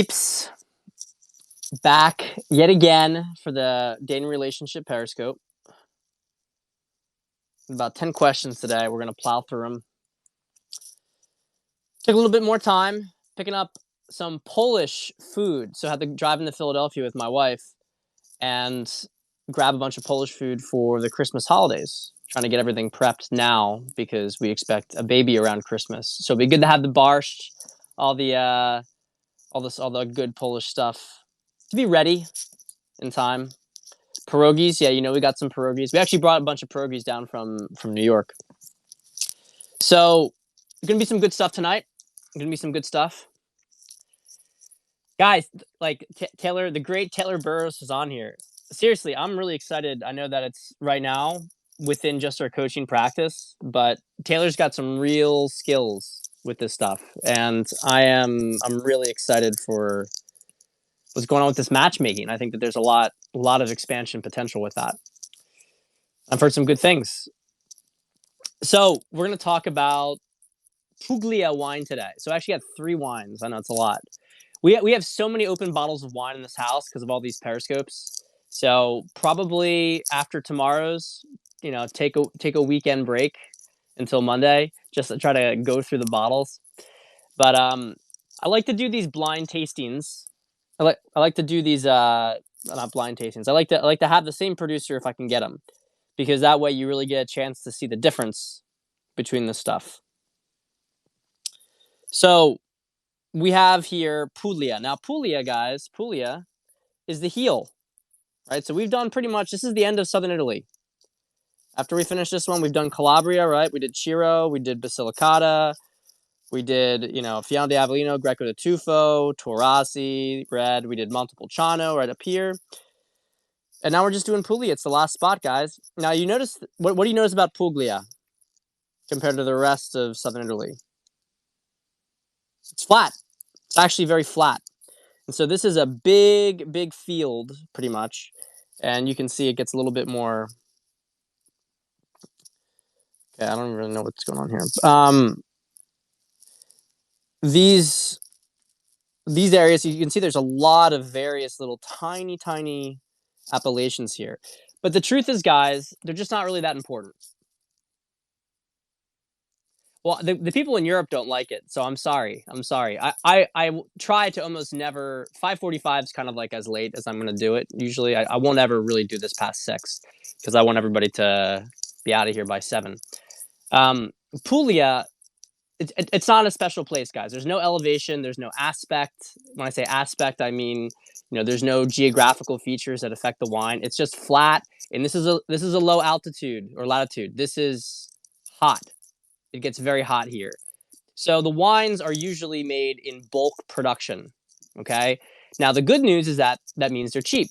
Peeps, back yet again for the dating relationship periscope. About 10 questions today. We're going to plow through them. Took a little bit more time picking up some Polish food. So I had to drive into Philadelphia with my wife and grab a bunch of Polish food for the Christmas holidays. Trying to get everything prepped now because we expect a baby around Christmas. So it'd be good to have the borscht, all the good Polish stuff to be ready in time. Pierogies, yeah, we got some pierogies. We actually brought a bunch of pierogies down from New York. So, gonna be some good stuff tonight. Gonna be some good stuff, guys. Like Taylor, the great Taylor Burrows is on here. Seriously, I'm really excited. I know that it's right now within just our coaching practice, but Taylor's got some real skills with this stuff, and I'm really excited for what's going on with this matchmaking. I think that there's a lot of expansion potential with that. I've heard some good things. So we're going to talk about Puglia wine today. So I actually got 3 wines. I know it's a lot. We have so many open bottles of wine in this house because of all these periscopes. So probably after tomorrow's, take a weekend break until Monday just to try to go through the bottles. But I like to do these blind tastings. I like to do these not blind tastings. I like to have the same producer if I can get them, because that way you really get a chance to see the difference between the stuff. So we have here Puglia. Now Puglia, guys, Puglia is the heel, right? So we've done pretty much, this is the end of southern Italy. After we finish this one, we've done Calabria, right? We did Ciro, we did Basilicata, we did, Fiano di Avellino, Greco di Tufo, Torasi, red. We did Montepulciano right up here. And now we're just doing Puglia. It's the last spot, guys. Now, you notice, what do you notice about Puglia compared to the rest of southern Italy? It's flat. It's actually very flat. And so this is a big, big field, pretty much. And you can see it gets a little bit more... Okay, I don't really know what's going on here. These areas, you can see there's a lot of various little tiny appellations here. But the truth is, guys, they're just not really that important. Well, the people in Europe don't like it, so I'm sorry. I try to almost never... 5:45 is kind of like as late as I'm going to do it. Usually, I won't ever really do this past 6 because I want everybody to be out of here by 7. Puglia, it's not a special place, guys. There's no elevation. There's no aspect. When I say aspect, I mean, there's no geographical features that affect the wine. It's just flat, and this is a low altitude or latitude. This is hot. It gets very hot here. So the wines are usually made in bulk production, okay? Now, the good news is that means they're cheap.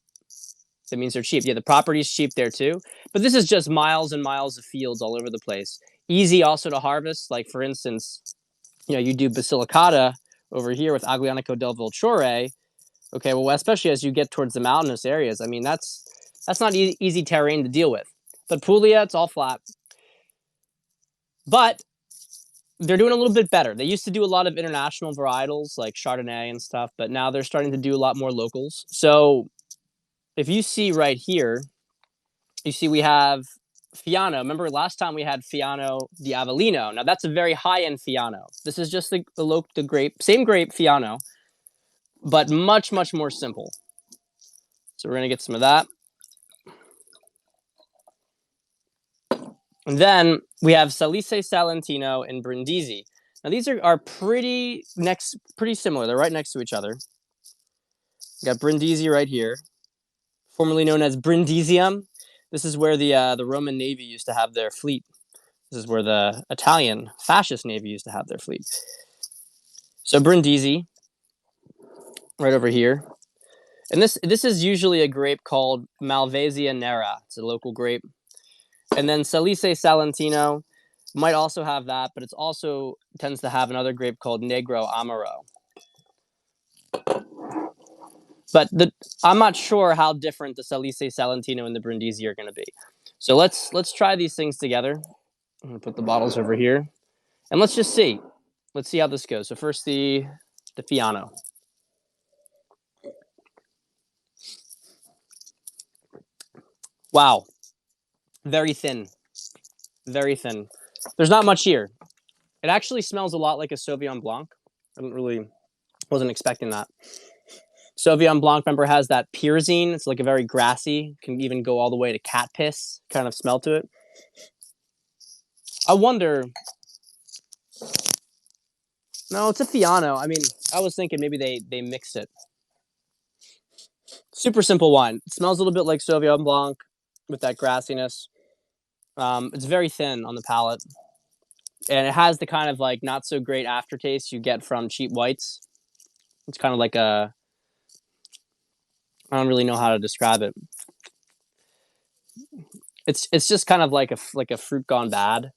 That means they're cheap. Yeah, the property's cheap there too. But this is just miles and miles of fields all over the place. Easy also to harvest. Like, for instance, you do Basilicata over here with Aglianico del Voltore. Okay, well, especially as you get towards the mountainous areas. I mean, that's not easy terrain to deal with. But Puglia, it's all flat. But they're doing a little bit better. They used to do a lot of international varietals like Chardonnay and stuff, but now they're starting to do a lot more locals. So if you see right here, you see we have Fiano. Remember last time we had Fiano di Avellino. Now that's a very high-end Fiano. This is just the grape, same grape Fiano, but much, much more simple. So we're going to get some of that. And then we have Salice Salentino and Brindisi. Now these are pretty similar. They're right next to each other. We got Brindisi right here, formerly known as Brindisium. This is where the Roman Navy used to have their fleet. This is where the Italian fascist Navy used to have their fleet. So Brindisi, right over here. And this is usually a grape called Malvasia Nera. It's a local grape. And then Salice Salentino might also have that, but it's also tends to have another grape called Negro Amaro. But I'm not sure how different the Salice Salentino and the Brindisi are going to be. So let's try these things together. I'm going to put the bottles over here. And let's just see. Let's see how this goes. So first the Fiano. Wow, very thin, very thin. There's not much here. It actually smells a lot like a Sauvignon Blanc. I didn't really wasn't expecting that. Sauvignon Blanc, remember, has that pyrazine. It's like a very grassy, can even go all the way to cat piss kind of smell to it. I wonder. No, it's a Fiano. I mean, I was thinking maybe they mixed it. Super simple wine. It smells a little bit like Sauvignon Blanc with that grassiness. It's very thin on the palate, and it has the kind of like not so great aftertaste you get from cheap whites. It's kind of like a, I don't really know how to describe it. It's just kind of like a fruit gone bad.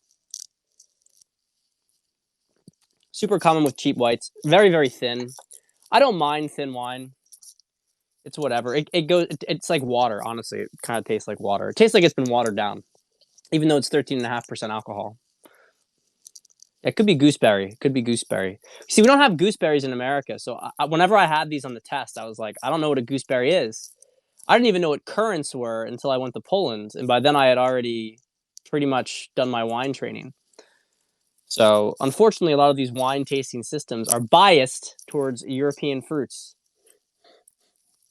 Super common with cheap whites. Very very thin. I don't mind thin wine. It's whatever. It's like water. Honestly, it kind of tastes like water. It tastes like it's been watered down, even though it's 13.5% alcohol. It could be gooseberry. It could be gooseberry. See, we don't have gooseberries in America, so whenever I had these on the test, I was like, I don't know what a gooseberry is. I didn't even know what currants were until I went to Poland, and by then I had already pretty much done my wine training. So, unfortunately, a lot of these wine tasting systems are biased towards European fruits.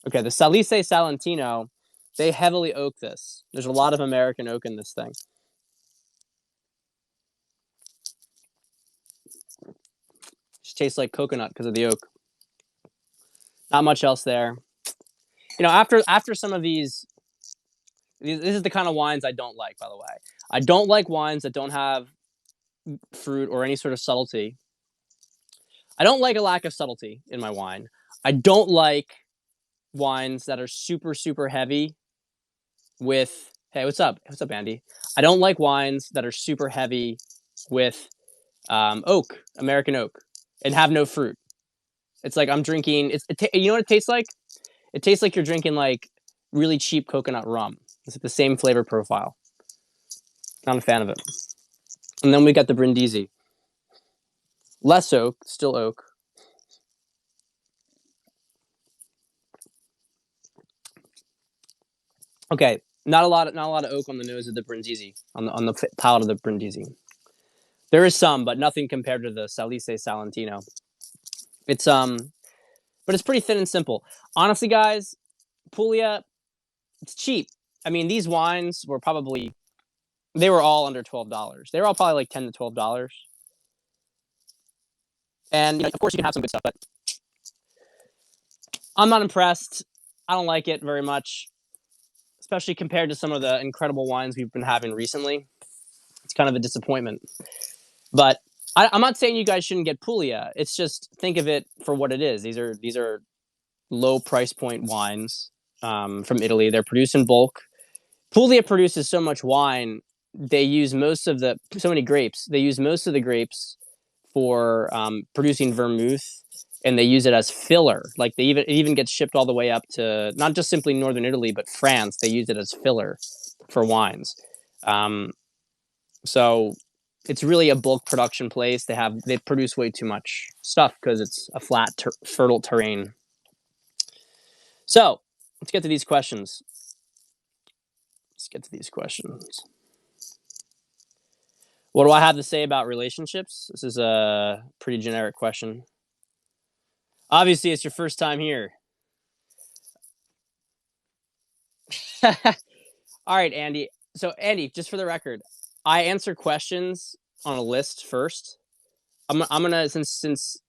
Okay, the Salice Salentino, they heavily oak this. There's a lot of American oak in this thing. Just tastes like coconut because of the oak. Not much else there. You know, after some of these, this is the kind of wines I don't like. By the way, I don't like wines that don't have fruit or any sort of subtlety. I don't like a lack of subtlety in my wine. I don't like wines that are super super heavy with, hey, what's up, Andy? I don't like wines that are super heavy with oak, American oak, and have no fruit. It's like I'm drinking. You know what it tastes like? It tastes like you're drinking like really cheap coconut rum. It's like the same flavor profile. Not a fan of it. And then we got the Brindisi. Less oak, still oak. Okay, not a lot of oak on the nose of the Brindisi, on the palate of the Brindisi. There is some, but nothing compared to the Salice Salentino. It's but it's pretty thin and simple. Honestly, guys, Puglia, it's cheap. I mean, these wines were probably, they were all under $12. They were all probably like $10 to $12. And you know, of course, you can have some good stuff, but I'm not impressed. I don't like it very much, especially compared to some of the incredible wines we've been having recently. It's kind of a disappointment. But I'm not saying you guys shouldn't get Puglia. It's just think of it for what it is. These are low price point wines from Italy. They're produced in bulk. Puglia produces so much wine. They use so many grapes. They use most of the grapes for producing vermouth, and they use it as filler. Like it even gets shipped all the way up to not just simply northern Italy, but France. They use it as filler for wines. So it's really a bulk production place. They produce way too much stuff because it's a flat, fertile terrain. So let's get to these questions. What do I have to say about relationships? This is a pretty generic question. Obviously, it's your first time here. All right, Andy. So, Andy, just for the record, I answer questions on a list first. I'm gonna since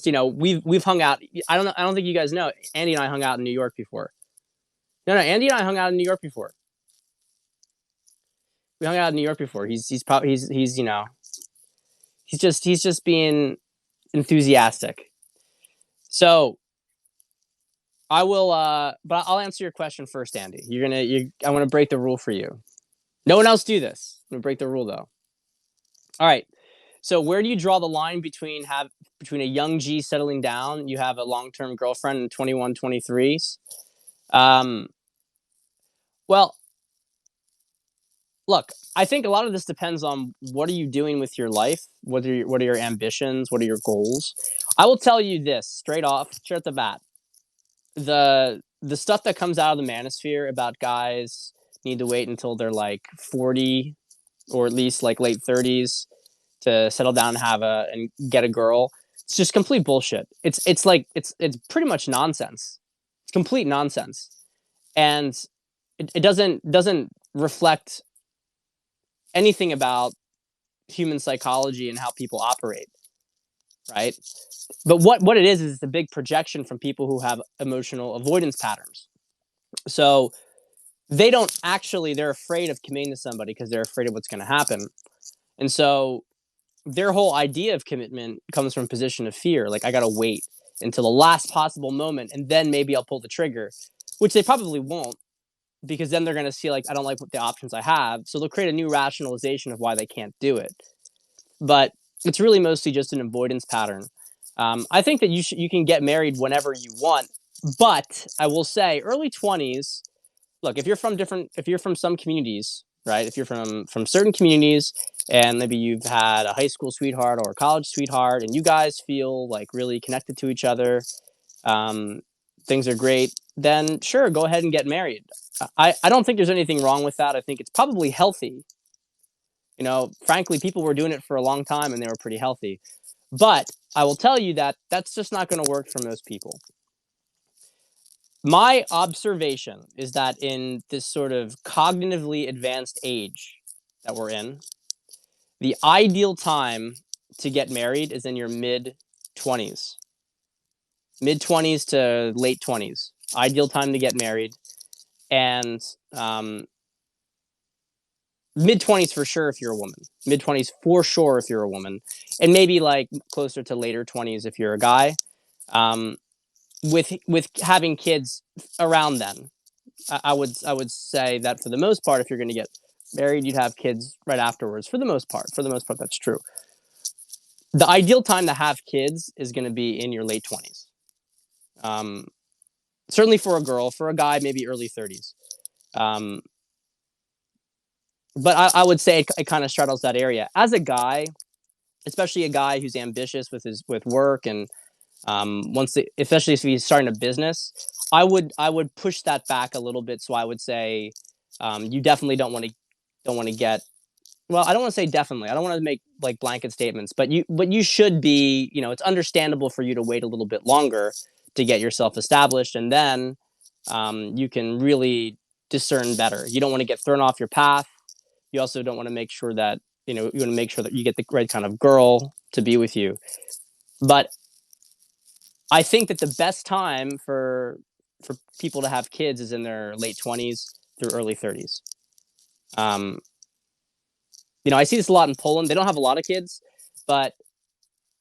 you know we've hung out. I don't think you guys know. Andy and I hung out in New York before. No, Andy and I hung out in New York before. We hung out in New York before. He's probably he's you know he's just being enthusiastic. So I will, but I'll answer your question first, Andy. I want to break the rule for you. No one else do this. I'm gonna break the rule though. All right. So where do you draw the line between a young G settling down? You have a long term girlfriend and 21, 23s. Um, well, look, I think a lot of this depends on what are you doing with your life. What are your ambitions? What are your goals? I will tell you this straight off, at the bat. The stuff that comes out of the manosphere about guys need to wait until they're like 40 or at least like late 30s to settle down and have a and get a girl. It's just complete bullshit. It's like it's pretty much nonsense. It's complete nonsense. And it doesn't reflect anything about human psychology and how people operate, right? But what it is it's a big projection from people who have emotional avoidance patterns. So they don't actually they're afraid of committing to somebody because they're afraid of what's going to happen. And so their whole idea of commitment comes from a position of fear. Like, I got to wait until the last possible moment and then maybe I'll pull the trigger, which they probably won't because then they're going to see, like, I don't like what the options I have. So they'll create a new rationalization of why they can't do it. But it's really mostly just an avoidance pattern. I think that you can get married whenever you want, but I will say early 20s. Look, if you're from some communities, right? If you're from certain communities, and maybe you've had a high school sweetheart or a college sweetheart, and you guys feel like really connected to each other, um, things are great. Then sure, go ahead and get married. I don't think there's anything wrong with that. I think it's probably healthy. Frankly, people were doing it for a long time and they were pretty healthy. But I will tell you that that's just not going to work for most people. My observation is that in this sort of cognitively advanced age that we're in, the ideal time to get married is in your mid 20s, mid 20s to late 20s. Ideal time to get married. And mid 20s for sure if you're a woman, mid 20s for sure if you're a woman, and maybe like closer to later 20s if you're a guy. Um, with having kids around then. I would say that for the most part, if you're going to get married, you'd have kids right afterwards. For the most part, that's true. The ideal time to have kids is going to be in your late 20s. Um, Certainly for a girl, for a guy, maybe early 30s. Um, but I would say it kind of straddles that area. As a guy, especially a guy who's ambitious with work and especially if he's starting a business, I would push that back a little bit. So I would say you definitely don't want to get. Well, I don't want to say definitely. I don't want to make like blanket statements, but you should be. It's understandable for you to wait a little bit longer to get yourself established, and then you can really discern better. You don't want to get thrown off your path. You also don't want to make sure that you want to make sure that you get the right kind of girl to be with you. But I think that the best time for people to have kids is in their late 20s through early 30s. Um, I see this a lot in Poland. They don't have a lot of kids, but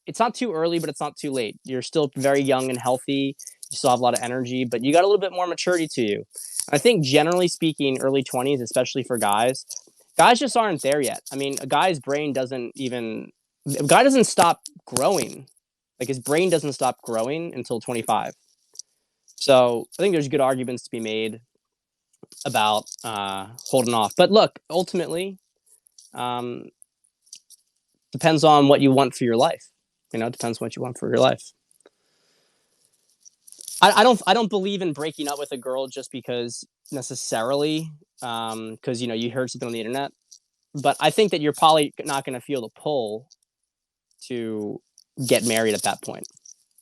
it's not too early, but it's not too late. You're still very young and healthy. You still have a lot of energy, but you got a little bit more maturity to you. I think generally speaking, early 20s, especially for guys just aren't there yet. I mean, a guy doesn't stop growing. Like his brain doesn't stop growing until 25. So I think there's good arguments to be made about holding off. But look, ultimately, um, depends on what you want for your life. It depends on what you want for your life. I don't believe in breaking up with a girl just because necessarily because you heard something on the internet. But I think that you're probably not going to feel the pull to get married at that point.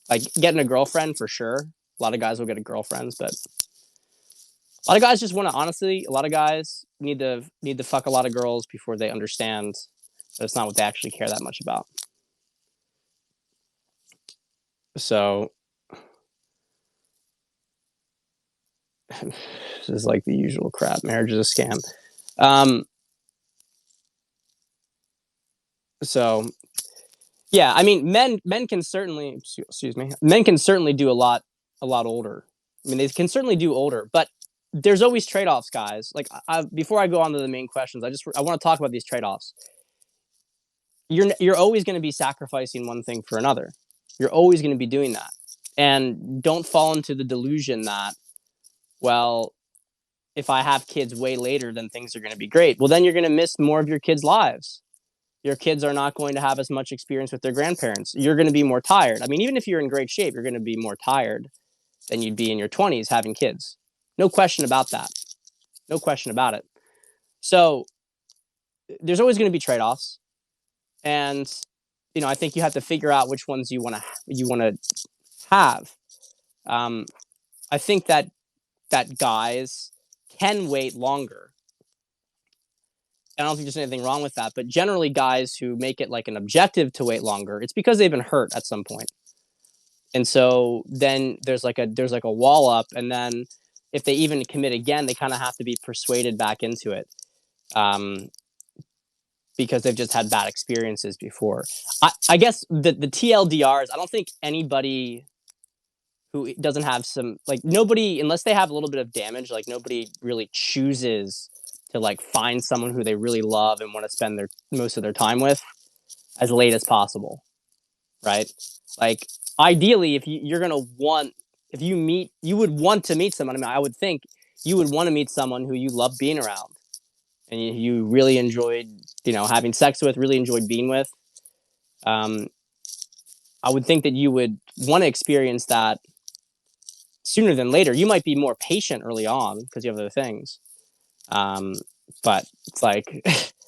Like getting a girlfriend for sure. A lot of guys will get a girlfriend, but a lot of guys just want to honestly. A lot of guys need to fuck a lot of girls before they understand that it's not what they actually care that much about. So this is like the usual crap. Marriage is a scam. Um, so yeah, I mean, men can certainly excuse me. Men can certainly do a lot older. I mean, they can certainly do older, but there's always trade offs, guys. Like before I go on to the main questions, I want to talk about these trade offs. You're always going to be sacrificing one thing for another. You're always going to be doing that, and don't fall into the delusion that well, if I have kids way later, then things are going to be great. Well, then you're going to miss more of your kids' lives. Your kids are not going to have as much experience with their grandparents. You're going to be more tired. I mean, even if you're in great shape, you're going to be more tired than you'd be in your 20s having kids. No question about that. No question about it. So there's always going to be trade-offs, and I think you have to figure out which ones you want to have. Um, I think that guys can wait longer. I don't think there's anything wrong with that, but generally, guys who make it like an objective to wait longer, it's because they've been hurt at some point, and so then there's like a wall up, and then if they even commit again, they kind of have to be persuaded back into it. Um, because they've just had bad experiences before. I guess the TLDRs, I don't think anybody who doesn't have some, like, nobody, unless they have a little bit of damage, like, nobody really chooses to like find someone who they really love and want to spend their most of their time with as late as possible, right? Like, ideally, if you're gonna want, if you meet, you would want to meet someone. I mean, I would think you would want to meet someone who you love being around and you really enjoyed, having sex with, really enjoyed being with. Um, I would think that you would want to experience that sooner than later. You might be more patient early on because you have other things. Um, but it's like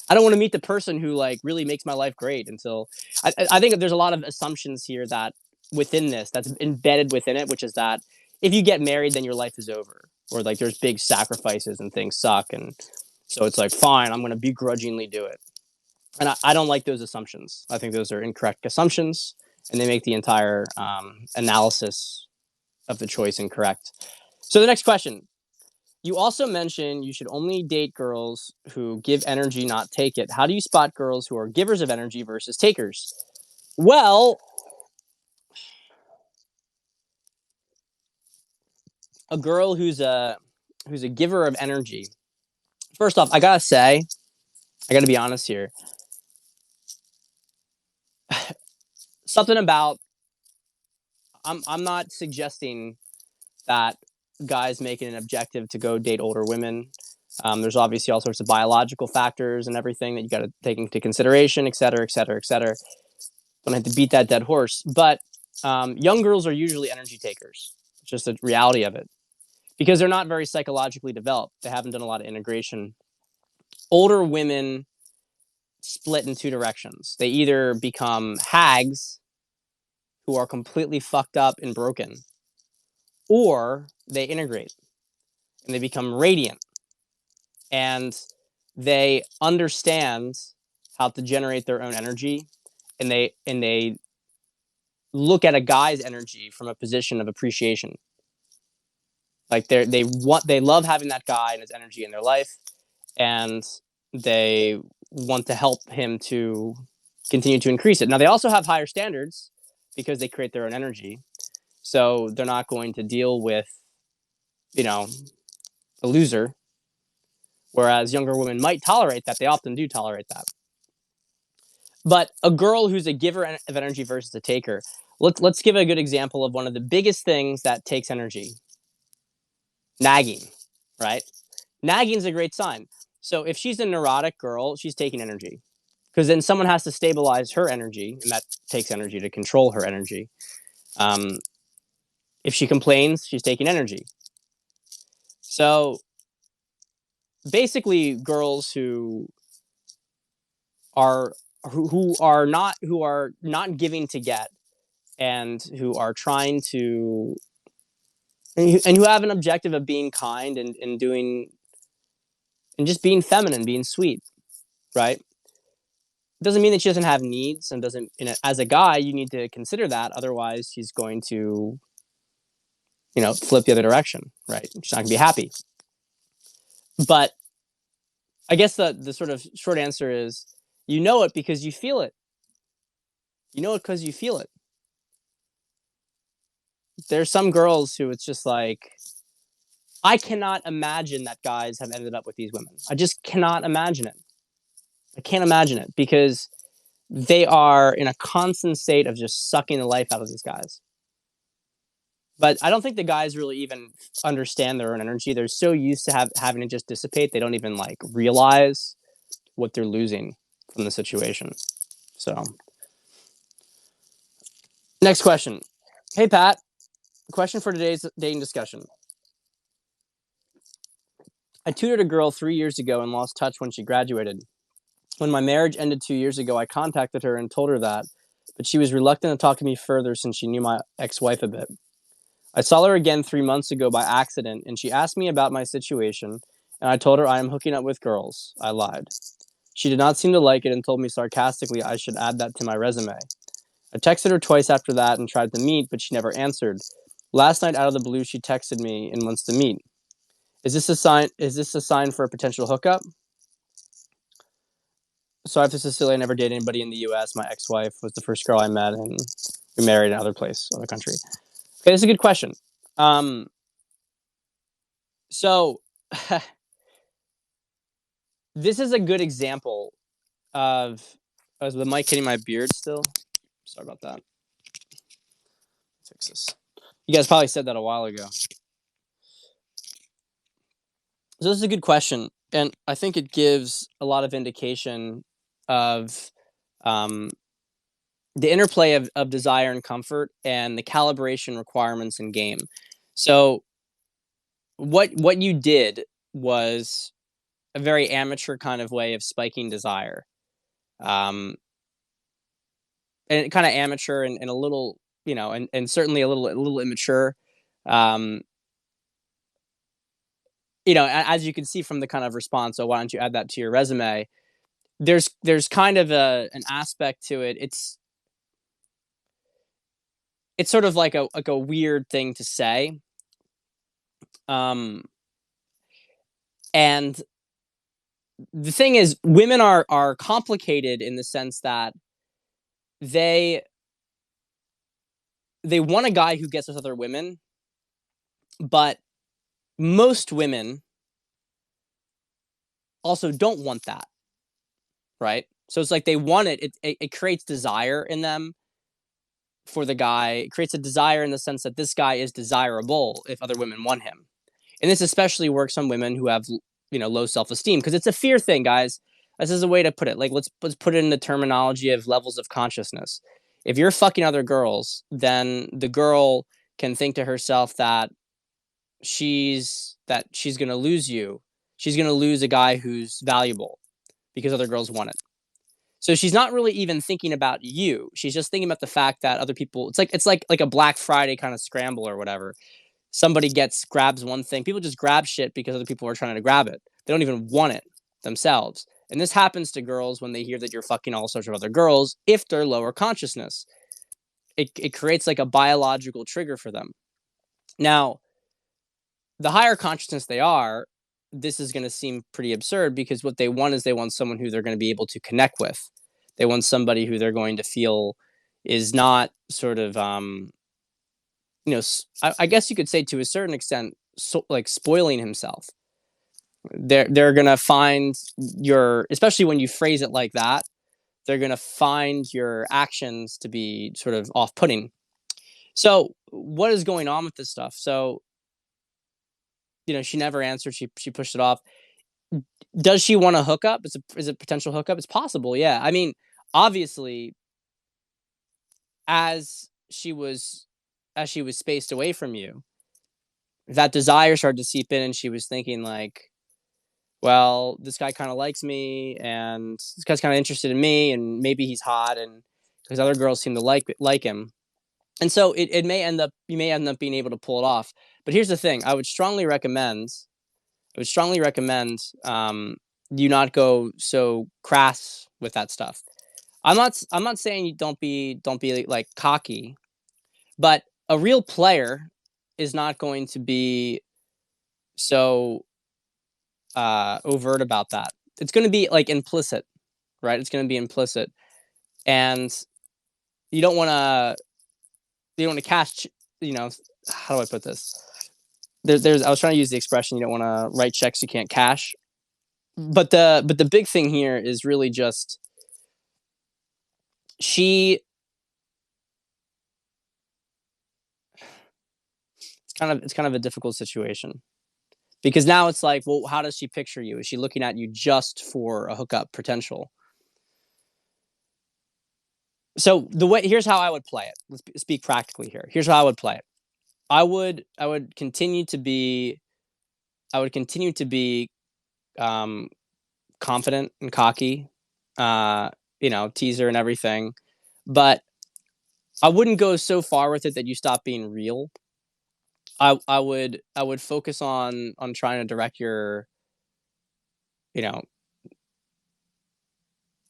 I don't want to meet the person who like really makes my life great until I think there's a lot of assumptions here that within this that's embedded within it, which is that if you get married, then your life is over, or like there's big sacrifices and things suck, and so it's like fine, I'm going to begrudgingly do it. And I don't like those assumptions. I think those are incorrect assumptions, and they make the entire analysis of the choice incorrect. So the next question. You also mentioned you should only date girls who give energy, not take it. How do you spot girls who are givers of energy versus takers? Well, a girl who's a giver of energy. First off, I gotta be honest here. Something about I'm not suggesting that guys make it an objective to go date older women. There's obviously all sorts of biological factors and everything that you got to take into consideration, et cetera, et cetera, et cetera. Don't have to beat that dead horse, but young girls are usually energy takers. It's just the reality of it because they're not very psychologically developed. They haven't done a lot of integration. Older women split in two directions. They either become hags who are completely fucked up and broken, or they integrate and they become radiant and they understand how to generate their own energy, and they look at a guy's energy from a position of appreciation. Like they love having that guy and his energy in their life, and they want to help him to continue to increase it. Now they also have higher standards because they create their own energy, so they're not going to deal with you know a loser. Whereas younger women might tolerate that. They often do tolerate that. But a girl who's a giver of energy versus a taker. Let's give a good example of one of the biggest things that takes energy. Nagging, right? Nagging's a great sign. So if she's a neurotic girl, she's taking energy. Because then someone has to stabilize her energy, and that takes energy to control her energy. Um, if she complains, she's taking energy. So basically, girls are who are not giving to get, and who are trying to and who have an objective of being kind and doing and just being feminine, being sweet, right? Doesn't mean that she doesn't have needs, and doesn't, as a guy, you need to consider that. Otherwise, he's going to, flip the other direction, right? She's not going to be happy. But I guess the sort of short answer is you know it because you feel it. You know it because you feel it. There's some girls who it's just like, I cannot imagine that guys have ended up with these women. I just cannot imagine it. I can't imagine it because they are in a constant state of just sucking the life out of these guys. But I don't think the guys really even understand their own energy. They're so used to having it just dissipate, they don't even like realize what they're losing from the situation. So, next question. Hey Pat, question for today's dating discussion. I tutored a girl 3 years ago and lost touch when she graduated. When my marriage ended 2 years ago, I contacted her and told her that, but she was reluctant to talk to me further since she knew my ex wife a bit. I saw her again 3 months ago by accident, and she asked me about my situation, and I told her I am hooking up with girls. I lied. She did not seem to like it and told me sarcastically I should add that to my resume. I texted her twice after that and tried to meet, but she never answered. Last night, out of the blue, she texted me and wants to meet. Is this a sign? Is this a sign for a potential hookup? So after Cecilia, I never dated anybody in the U.S. My ex-wife was the first girl I met, and we married in another place, other country. Okay, that's a good question. Um, so this is a good example of. Oh, is the mic hitting my beard still? Sorry about that. Fix this. You guys probably said that a while ago. So this is a good question, and I think it gives a lot of indication of um, the interplay of desire and comfort and the calibration requirements in game. So what you did was a very amateur kind of way of spiking desire, um, and kind of amateur and a little, and certainly a little immature. Um, as you can see from the kind of response. So why don't you add that to your resume? There's kind of an aspect to it. It's sort of like a weird thing to say. Um, and the thing is, women are complicated in the sense that they they want a guy who gets with other women, but most women also don't want that, right? So it's like they want it. It creates desire in them for the guy. It creates a desire in the sense that this guy is desirable if other women want him. And this especially works on women who have low self-esteem because it's a fear thing, guys. This is a way to put it. Like let's put it in the terminology of levels of consciousness. If you're fucking other girls, then the girl can think to herself that she's gonna lose you. She's gonna lose a guy who's valuable because other girls want it. So she's not really even thinking about you. She's just thinking about the fact that other people. It's like a Black Friday kind of scramble or whatever. Somebody grabs one thing. People just grab shit because other people are trying to grab it. They don't even want it themselves. And this happens to girls when they hear that you're fucking all sorts of other girls if they're lower consciousness. It creates like a biological trigger for them. Now, the higher consciousness they are, this is going to seem pretty absurd because what they want is they want someone who they're going to be able to connect with. They want somebody who they're going to feel is not sort of I guess you could say to a certain extent, like spoiling himself. They're gonna find especially when you phrase it like that, they're gonna find your actions to be sort of off-putting. So what is going on with this stuff? So she never answered. She pushed it off. Does she want to hook up? Is it potential hookup? It's possible. Yeah. I mean, obviously, as she was as she was spaced away from you, that desire started to seep in, and she was thinking like, well, this guy kind of likes me, and this guy's kind of interested in me, and maybe he's hot, and because other girls seem to like him, and so it may end up you may end up being able to pull it off. But here's the thing: I would strongly recommend you not go so crass with that stuff. I'm not saying you don't be like cocky, but a real player is not going to be so overt about that. It's going to be like implicit, right? It's going to be implicit, and you don't want to cash. How do I put this? There's I was trying to use the expression you don't want to write checks you can't cash. But the big thing here is really just she. It's kind of a difficult situation because now it's like, well, how does she picture you? Is she looking at you just for a hookup potential? So here's how I would play it. Let's speak practically here. Here's how I would play it. I would continue to be I would continue to be um, confident and cocky, teaser and everything. But I wouldn't go so far with it that you stop being real. I would focus on trying to direct your, you know,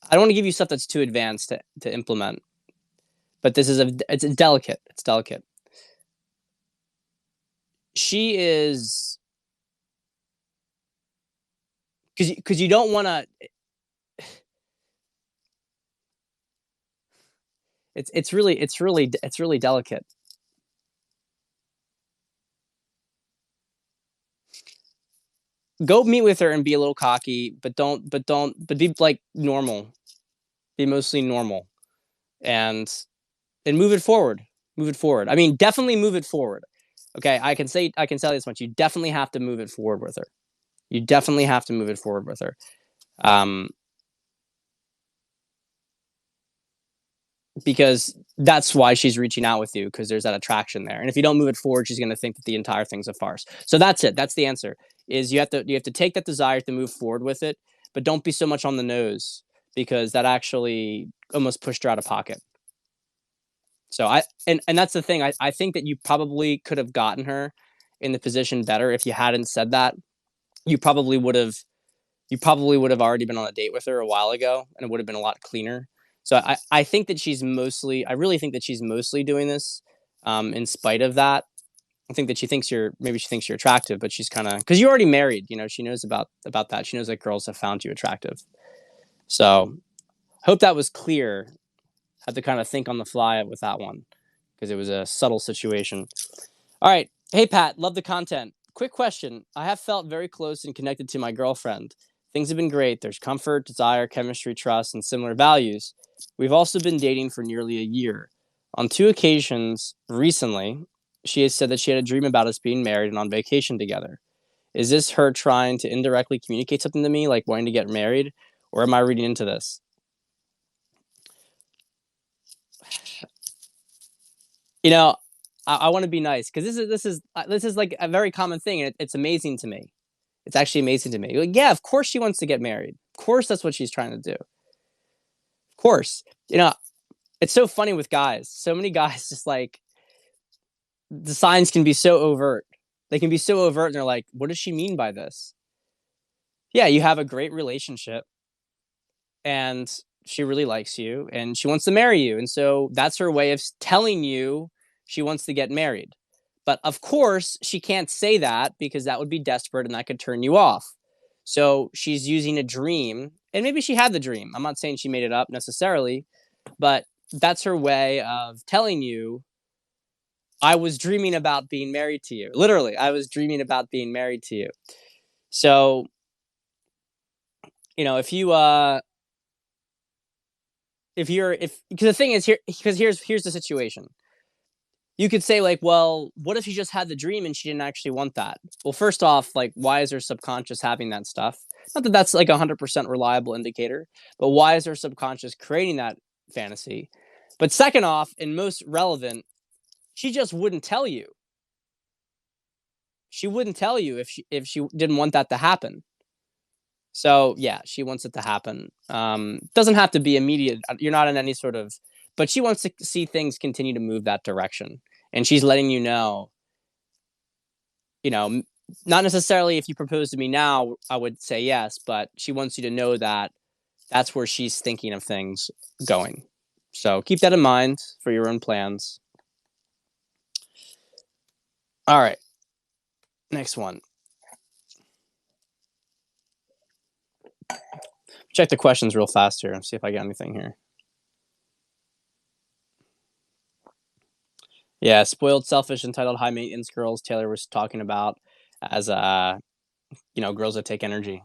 I don't want to give you stuff that's too advanced to implement, but it's delicate. It's delicate. She is because you don't want to. It's really delicate. Go meet with her and be a little cocky, but be like normal. Be mostly normal and move it forward. Move it forward. I mean, definitely move it forward. Okay, I can tell you this much. You definitely have to move it forward with her. You definitely have to move it forward with her. Um, because that's why she's reaching out with you, because there's that attraction there. And if you don't move it forward, she's going to think that the entire thing's a farce. So that's it. That's the answer. Is you have to take that desire to move forward with it, but don't be so much on the nose, because that actually almost pushed her out of pocket. So and that's the thing. I think that you probably could have gotten her in the position better if you hadn't said that. You probably would have already been on a date with her a while ago, and it would have been a lot cleaner. So I think that I really think that she's mostly doing this in spite of that. I think that she thinks you're attractive, but she's kind of, because you're already married. She knows about that. She knows that girls have found you attractive. So hope that was clear. Had to kind of think on the fly with that one, because it was a subtle situation. All right. Hey, Pat, love the content. Quick question. I have felt very close and connected to my girlfriend. Things have been great. There's comfort, desire, chemistry, trust, and similar values. We've also been dating for nearly a year. On 2 occasions recently, she has said that she had a dream about us being married and on vacation together. Is this her trying to indirectly communicate something to me, like wanting to get married, or am I reading into this? You know, I want to be nice, because this is like a very common thing, and it's amazing to me. It's actually amazing to me. Like, yeah, of course she wants to get married. Of course that's what she's trying to do. Of course. It's so funny with guys. So many guys just like, the signs can be so overt. They can be so overt, and they're like, what does she mean by this? Yeah, you have a great relationship, and she really likes you, and she wants to marry you. And so that's her way of telling you she wants to get married. But of course, she can't say that, because that would be desperate and that could turn you off. So she's using a dream, and maybe she had the dream. I'm not saying she made it up necessarily, but that's her way of telling you, I was dreaming about being married to you. Literally, I was dreaming about being married to you. So, if you if because the thing is here, because here's the situation. You could say, like, well, what if she just had the dream and she didn't actually want that? Well, first off, like, why is her subconscious having that stuff? Not that that's like 100% reliable indicator, but why is her subconscious creating that fantasy? But second off, and most relevant, she just wouldn't tell you. She wouldn't tell you if she didn't want that to happen. So yeah, she wants it to happen. Doesn't have to be immediate. You're not in any sort of, but she wants to see things continue to move that direction, and she's letting you know. You know, not necessarily if you propose to me now, I would say yes, but she wants you to know that that's where she's thinking of things going. So keep that in mind for your own plans. All right, next one. Check the questions real fast here and see if I get anything here. Yeah, spoiled, selfish, entitled, high maintenance girls. Taylor was talking about as girls that take energy.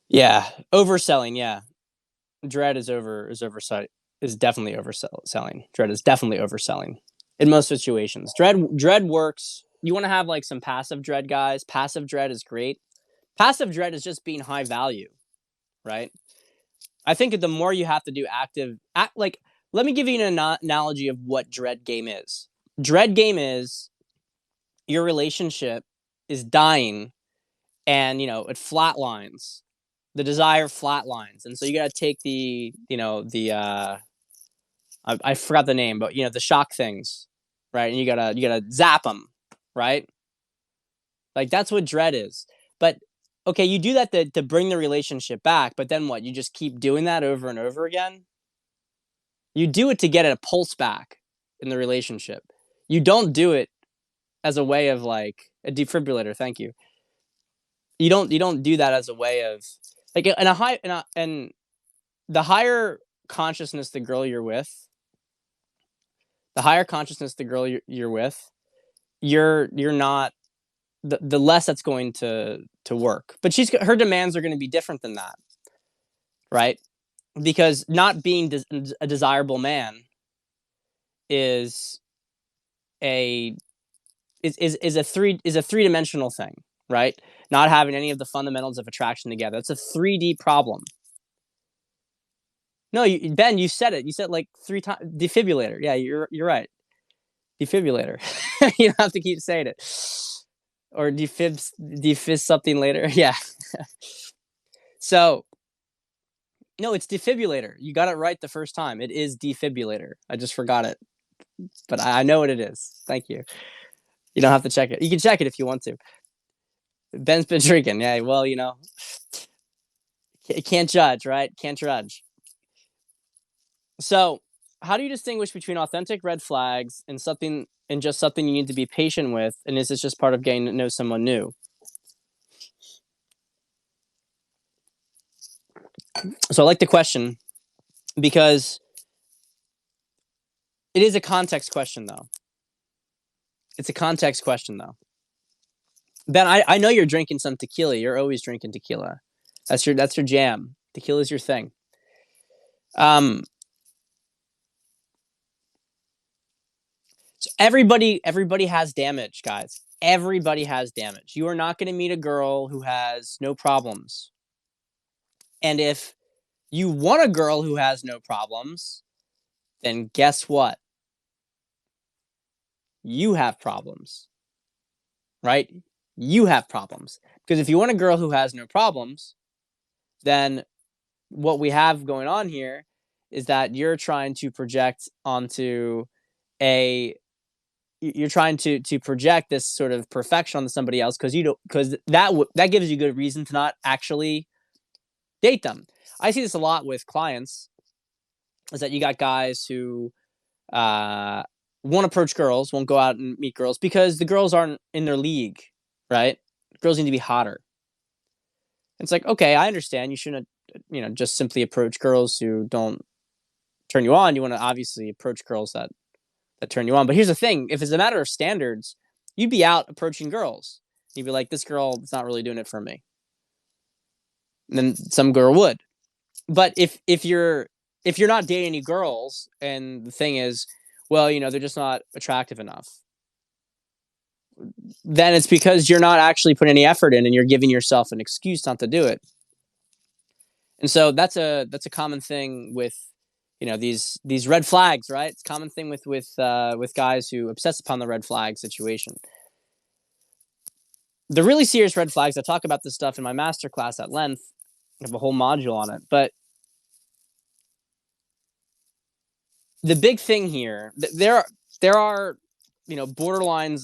Yeah, overselling. Yeah, dread is definitely overselling. Dread is definitely overselling in most situations. Dread works. You want to have like some passive dread, guys. Passive dread is great. Passive dread is just being high value, right? I think the more you have to do active, like, let me give you an analogy of what dread game is. Dread game is your relationship is dying and, it flatlines. The desire flatlines. And so you got to take I forgot the name, but the shock things, right? And you gotta zap them, right? Like that's what dread is. But okay, you do that to bring the relationship back, but then what? You just keep doing that over and over again. You do it to get a pulse back in the relationship. You don't do it as a way of like a defibrillator. Thank you. You don't do that as a way of like in a high and the higher consciousness the girl you're with, the higher consciousness the girl you're with, you're not the less that's going to work. But her demands are going to be different than that, right? Because not being a desirable man is a is a three-dimensional thing, right? Not having any of the fundamentals of attraction together. It's a 3D problem. No, Ben, you said it. You said like 3 times. Defibrillator. Yeah, you're right. Defibrillator. You don't have to keep saying it. Or defib something later. Yeah. So no, it's defibrillator. You got it right the first time. It is defibrillator. I just forgot it, but I know what it is. Thank you. You don't have to check it. You can check it if you want to. Ben's been drinking. Yeah, well, can't judge, right? Can't judge. So, how do you distinguish between authentic red flags and just something you need to be patient with? And is this just part of getting to know someone new? So I like the question because it is a context question, though. It's a context question, though. Ben, I know you're drinking some tequila. You're always drinking tequila. That's your jam. Tequila is your thing. So everybody has damage, guys. Everybody has damage. You are not going to meet a girl who has no problems. And if you want a girl who has no problems, then guess what? You have problems. Right? You have problems. Because if you want a girl who has no problems, then what we have going on here is that you're trying to project onto you're trying to project this sort of perfection onto somebody else because that gives you good reason to not actually date them. I see this a lot with clients, is that you got guys who won't approach girls, won't go out and meet girls because the girls aren't in their league, right? Girls need to be hotter. It's like, okay, I understand. You shouldn't, just simply approach girls who don't turn you on. You want to obviously approach girls that turn you on. But here's the thing: if it's a matter of standards, you'd be out approaching girls. You'd be like, this girl is not really doing it for me. And then some girl would. But if you're not dating any girls, and the thing is, well, they're just not attractive enough, then it's because you're not actually putting any effort in, and you're giving yourself an excuse not to do it. And so that's a common thing with these red flags, right? It's a common thing with guys who obsess upon the red flag situation. The really serious red flags, I talk about this stuff in my masterclass at length. I have a whole module on it. But the big thing here, there are borderlines,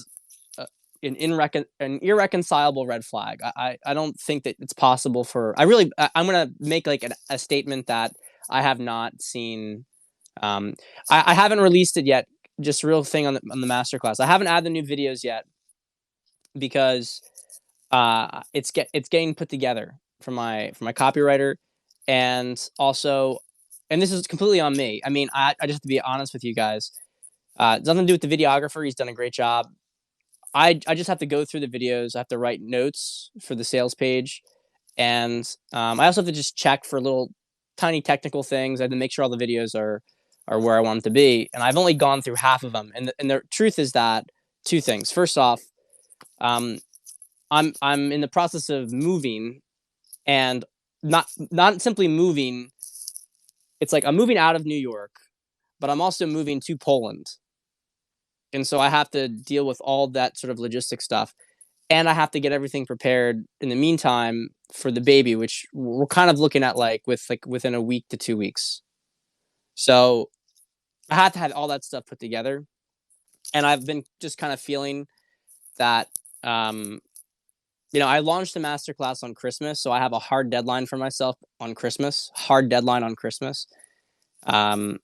an irreconcilable red flag. I don't think that it's possible for. I'm gonna make like a statement that I have not seen. I haven't released it yet. Just a real thing on the masterclass. I haven't added the new videos yet because it's getting put together from my copywriter, and also, and this is completely on me. I mean, I just have to be honest with you guys. It's nothing to do with the videographer. He's done a great job. I just have to go through the videos. I have to write notes for the sales page, and I also have to just check for little tiny technical things. I have to make sure all the videos are where I want them to be. And I've only gone through half of them. And the truth is that two things. First off, I'm in the process of moving, and not simply moving. It's like I'm moving out of New York, but I'm also moving to Poland. And so I have to deal with all that sort of logistic stuff. And I have to get everything prepared in the meantime for the baby, which we're kind of looking at like within a week to 2 weeks. So I have to have all that stuff put together. And I've been just kind of feeling that, um, I launched the masterclass on Christmas. So I have a hard deadline for myself on Christmas, hard deadline on Christmas. Um,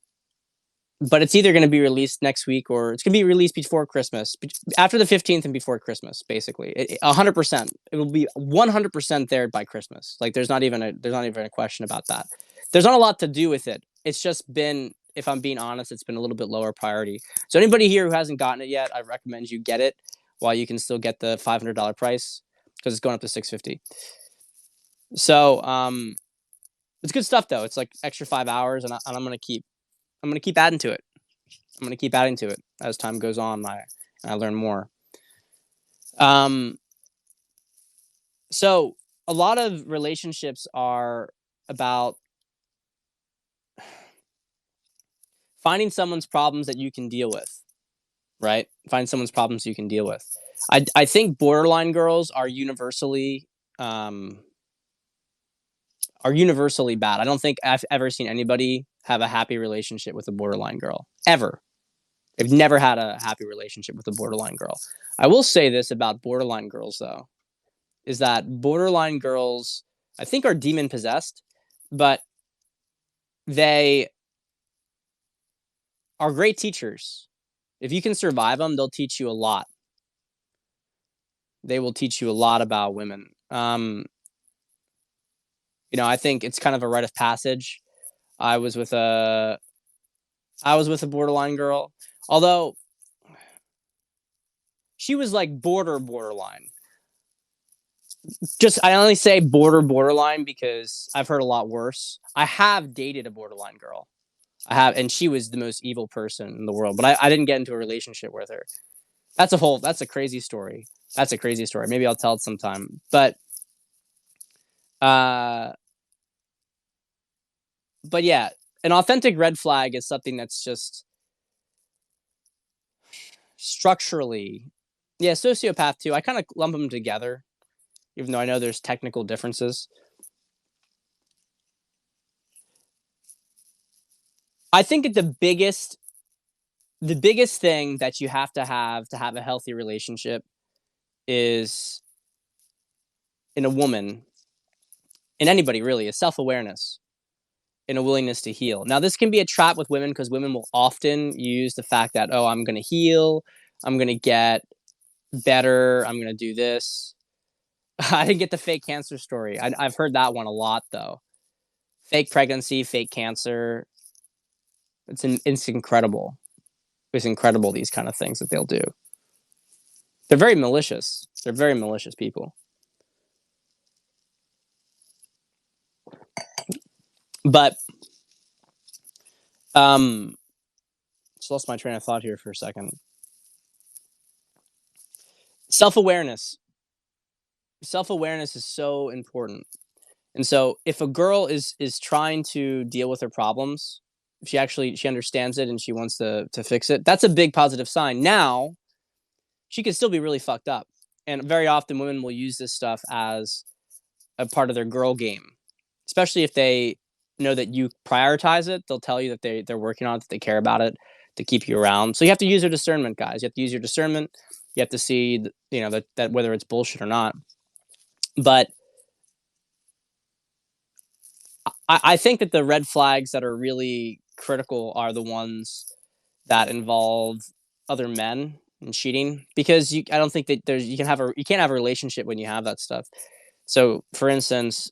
but it's either going to be released next week or it's going to be released before Christmas, after the 15th and before Christmas. Basically, 100%. It will be 100% there by Christmas. Like there's not even a question about that. There's not a lot to do with it. It's just been, if I'm being honest, it's been a little bit lower priority. So anybody here who hasn't gotten it yet, I recommend you get it while you can still get the $500 price, because it's going up to $650. So it's good stuff though. It's like extra 5 hours, and I'm gonna keep adding to it. I'm gonna keep adding to it as time goes on. I learn more. Um, so a lot of relationships are about finding someone's problems that you can deal with, right? Find someone's problems you can deal with. I think borderline girls um, are universally bad. I don't think I've ever seen anybody have a happy relationship with a borderline girl ever. They've never had a happy relationship with a borderline girl. I will say this about borderline girls, though, is that borderline girls, I think, are demon possessed, but they are great teachers. If you can survive them, they'll teach you a lot. They will teach you a lot about women. I think it's kind of a rite of passage. I was with a I was with a borderline girl, although she was like borderline. Just, I only say borderline because I've heard a lot worse. I have dated a borderline girl. I have, and she was the most evil person in the world. But I didn't get into a relationship with her. That's a crazy story. That's a crazy story. Maybe I'll tell it sometime. Uh, but yeah, an authentic red flag is something that's just structurally, yeah, sociopath too. I kind of lump them together, even though I know there's technical differences. I think that the biggest thing that you have to have a healthy relationship is, in a woman, in anybody really, is self-awareness and a willingness to heal. Now, this can be a trap with women because women will often use the fact that, oh, I'm going to heal, I'm going to get better, I'm going to do this. I didn't get the fake cancer story. I've heard that one a lot though. Fake pregnancy, fake cancer. It's incredible. It's incredible, these kind of things that they'll do. They're very malicious. They're very malicious people. But just lost my train of thought here for a second. Self-awareness. Self-awareness is so important. And so if a girl is trying to deal with her problems, if she understands it and she wants to fix it, that's a big positive sign. Now, she could still be really fucked up. And very often women will use this stuff as a part of their girl game. Especially if they know that you prioritize it, they'll tell you that they're working on it, that they care about it, to keep you around. So you have to use your discernment, guys. You have to use your discernment. You have to see, that whether it's bullshit or not. But I think that the red flags that are really critical are the ones that involve other men and cheating, because I don't think that you can't have a relationship when you have that stuff. So, for instance,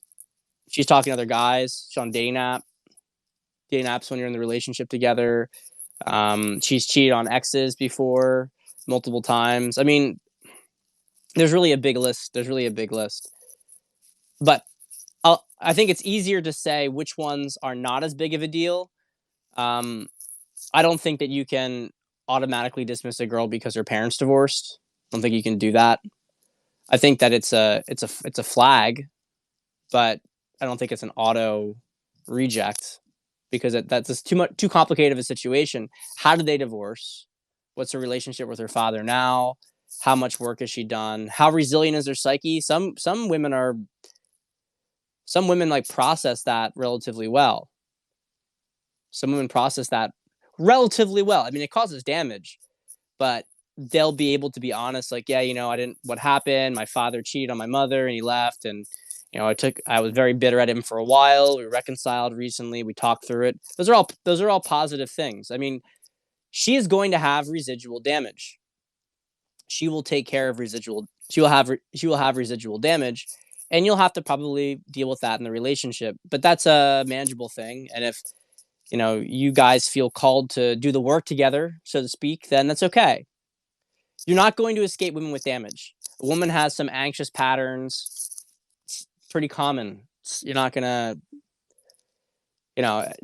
she's talking to other guys. She's on dating apps when you're in the relationship together. She's cheated on exes before multiple times. I mean, there's really a big list. But I think it's easier to say which ones are not as big of a deal. Um, I don't think that you can automatically dismiss a girl because her parents divorced. I don't think you can do that. I think that it's a flag, but I don't think it's an auto reject, because that's just too complicated of a situation. How did they divorce? What's her relationship with her father now? How much work has she done? How resilient is her psyche? Some women like process that relatively well. Some women process that relatively well. I mean, it causes damage, but they'll be able to be honest, like, yeah, I didn't, what happened? My father cheated on my mother and he left. And, I was very bitter at him for a while. We reconciled recently. We talked through it. Those are all positive things. I mean, she is going to have residual damage. She will take care of residual. She will have residual damage, and you'll have to probably deal with that in the relationship. But that's a manageable thing. And if you guys feel called to do the work together, so to speak, then that's okay. You're not going to escape women with damage. A woman has some anxious patterns. It's pretty common. You're not gonna,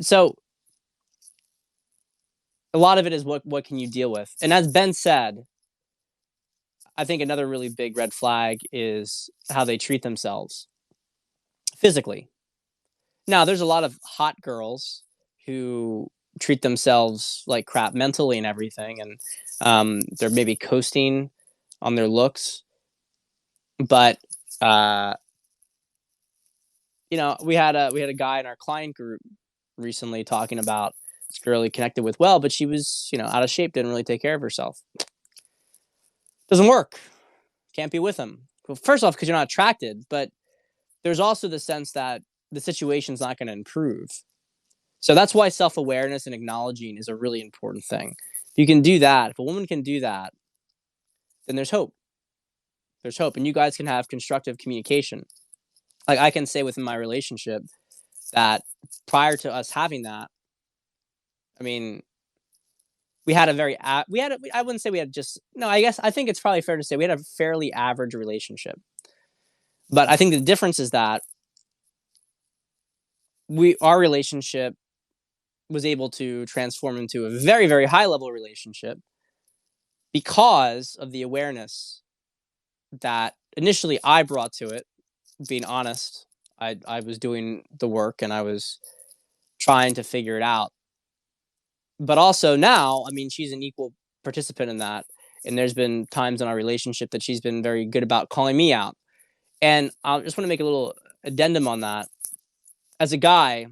so a lot of it is what can you deal with. And as Ben said, I think another really big red flag is how they treat themselves physically. Now, there's a lot of hot girls who treat themselves like crap mentally and everything, and they're maybe coasting on their looks. But we had a guy in our client group recently talking about this girl he connected with well, but she was out of shape, didn't really take care of herself. Doesn't work. Can't be with him. Well, first off, because you're not attracted, but there's also the sense that the situation's not going to improve. So that's why self-awareness and acknowledging is a really important thing. If you can do that, if a woman can do that, then there's hope. There's hope, and you guys can have constructive communication. Like I can say within my relationship that prior to us having that, I mean, we had a very we had a, I wouldn't say we had just no. I think it's probably fair to say we had a fairly average relationship. But I think the difference is that our relationship was able to transform into a very, very high level relationship because of the awareness that initially I brought to it. Being honest, I was doing the work and I was trying to figure it out. But also now, I mean, she's an equal participant in that. And there's been times in our relationship that she's been very good about calling me out. And I just want to make a little addendum on that. As a guy,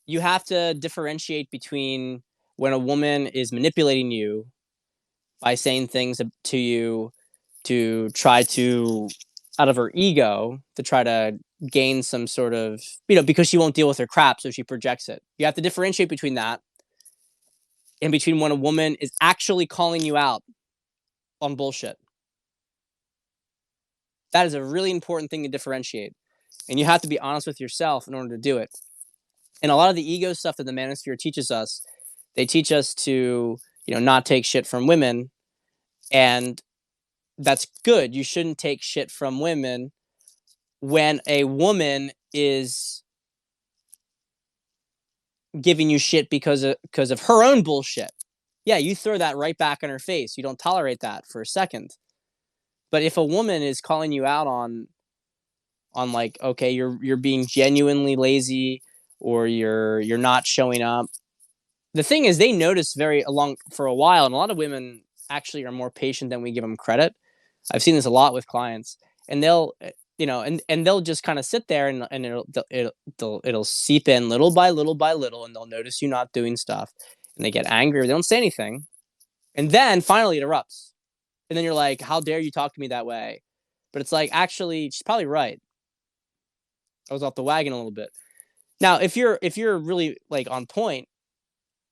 you have to differentiate between when a woman is manipulating you by saying things to you to try to, out of her ego, to try to gain some sort of, because she won't deal with her crap, so she projects it. You have to differentiate between that and between when a woman is actually calling you out on bullshit. That is a really important thing to differentiate. And you have to be honest with yourself in order to do it. And a lot of the ego stuff that the manosphere teaches us, they teach us to, not take shit from women. And that's good. You shouldn't take shit from women when a woman is giving you shit because of her own bullshit. Yeah, you throw that right back in her face. You don't tolerate that for a second. But if a woman is calling you out on like, okay, you're being genuinely lazy or you're not showing up. The thing is, they notice very along for a while, and a lot of women actually are more patient than we give them credit. I've seen this a lot with clients, and they'll, and they'll just kind of sit there and it'll seep in little by little by little, and they'll notice you not doing stuff, and they get angry. They don't say anything, and then finally it erupts, and then you're like, "How dare you talk to me that way?" But it's like, actually, she's probably right. I was off the wagon a little bit. Now, if you're really like on point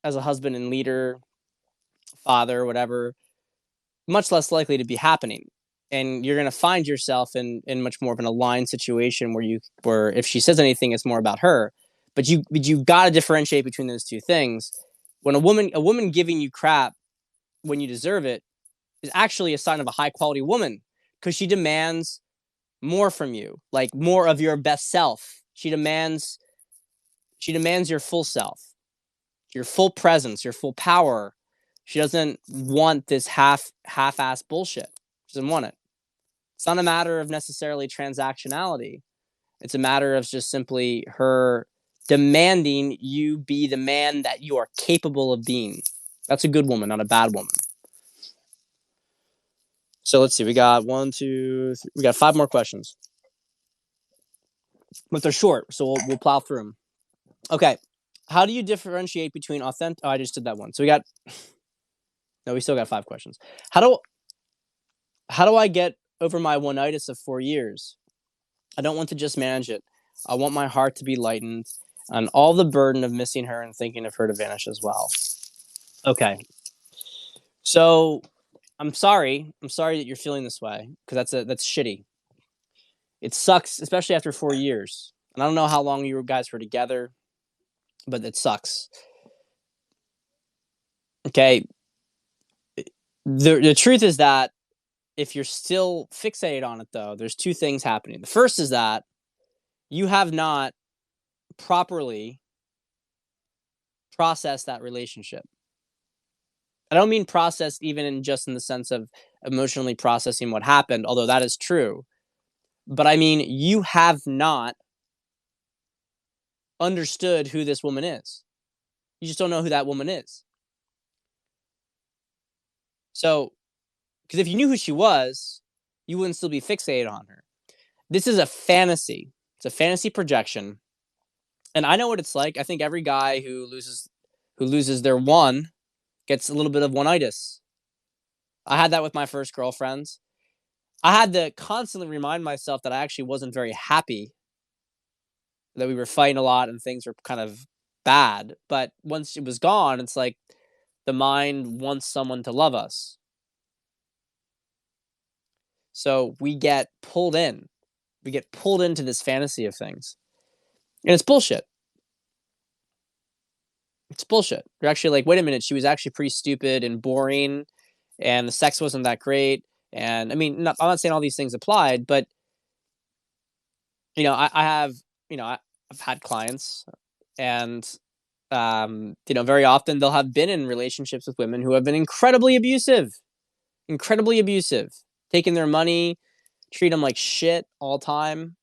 as a husband and leader, father, whatever, much less likely to be happening. And you're going to find yourself in much more of an aligned situation where if she says anything, it's more about her. But you got to differentiate between those two things. When a woman giving you crap when you deserve it is actually a sign of a high quality woman, because she demands more from you, like more of your best self. She demands your full self, your full presence, your full power. She doesn't want this half-ass bullshit. She doesn't want it. It's not a matter of necessarily transactionality. It's a matter of just simply her demanding you be the man that you are capable of being. That's a good woman, not a bad woman. So let's see. We got one, two, three, we got 5 more questions, but they're short, so we'll plow through them. Okay. How do you differentiate between authentic? Oh, I just did that one. So we got. No, we still got 5 questions. How do how do I get over my oneitis of 4 years? I don't want to just manage it. I want my heart to be lightened and all the burden of missing her and thinking of her to vanish as well. Okay. So I'm sorry. I'm sorry that you're feeling this way because that's shitty. It sucks, especially after 4 years. And I don't know how long you guys were together, but it sucks. Okay. The truth is that if you're still fixated on it, though, there's 2 things happening. The first is that you have not properly processed that relationship. I don't mean processed even in just in the sense of emotionally processing what happened, although that is true. But I mean, you have not understood who this woman is. You just don't know who that woman is. So, because if you knew who she was, you wouldn't still be fixated on her. This is a fantasy. It's a fantasy projection. And I know what it's like. I think every guy who loses their one gets a little bit of oneitis. I had that with my first girlfriends. I had to constantly remind myself that I actually wasn't very happy, that we were fighting a lot and things were kind of bad. But once it was gone, it's like the mind wants someone to love us. So we get pulled in. We get pulled into this fantasy of things. And it's bullshit. It's bullshit. You're actually like, wait a minute, she was actually pretty stupid and boring, and the sex wasn't that great. And I mean, I'm not saying all these things applied, but I have, I've had clients, and very often they'll have been in relationships with women who have been incredibly abusive, taking their money, treat them like shit all the time,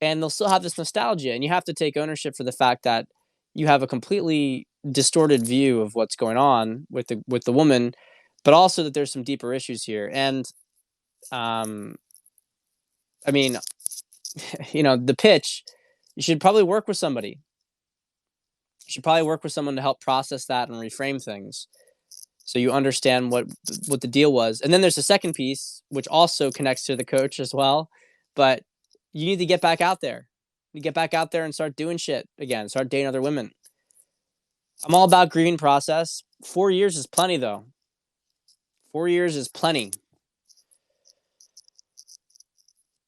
and they'll still have this nostalgia. And you have to take ownership for the fact that you have a completely distorted view of what's going on with the woman, but also that there's some deeper issues here. And um, I mean, the pitch, you should probably work with somebody. You should probably work with someone to help process that and reframe things, so you understand what the deal was. And then there's the second piece, which also connects to the coach as well. But you need to get back out there. You get back out there and start doing shit again. Start dating other women. I'm all about grieving process. 4 years is plenty, though. 4 years is plenty.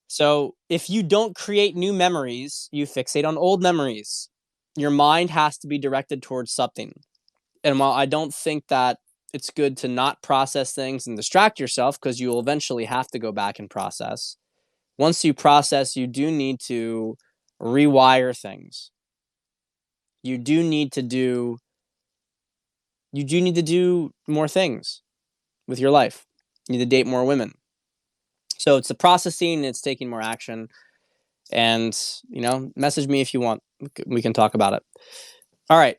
So if you don't create new memories, you fixate on old memories. Your mind has to be directed towards something. And while I don't think that it's good to not process things and distract yourself, because you will eventually have to go back and process. Once you process, you do need to rewire things. You do need to do more things with your life. You need to date more women. So it's the processing and it's taking more action. And, message me if you want. We can talk about it. All right.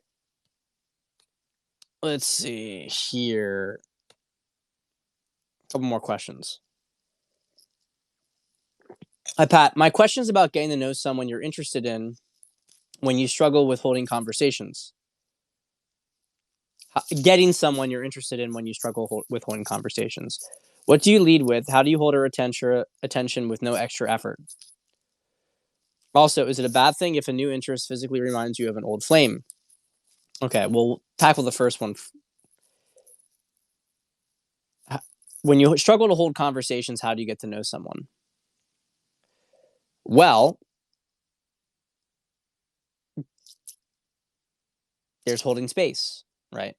Let's see here. A couple more questions. Hi, Pat. My question is about getting to know someone you're interested in when you struggle with holding conversations. Getting someone you're interested in when you struggle with holding conversations. What do you lead with? How do you hold her attention with no extra effort? Also, is it a bad thing if a new interest physically reminds you of an old flame? Okay, we'll tackle the first one. When you struggle to hold conversations, how do you get to know someone? Well, there's holding space, right?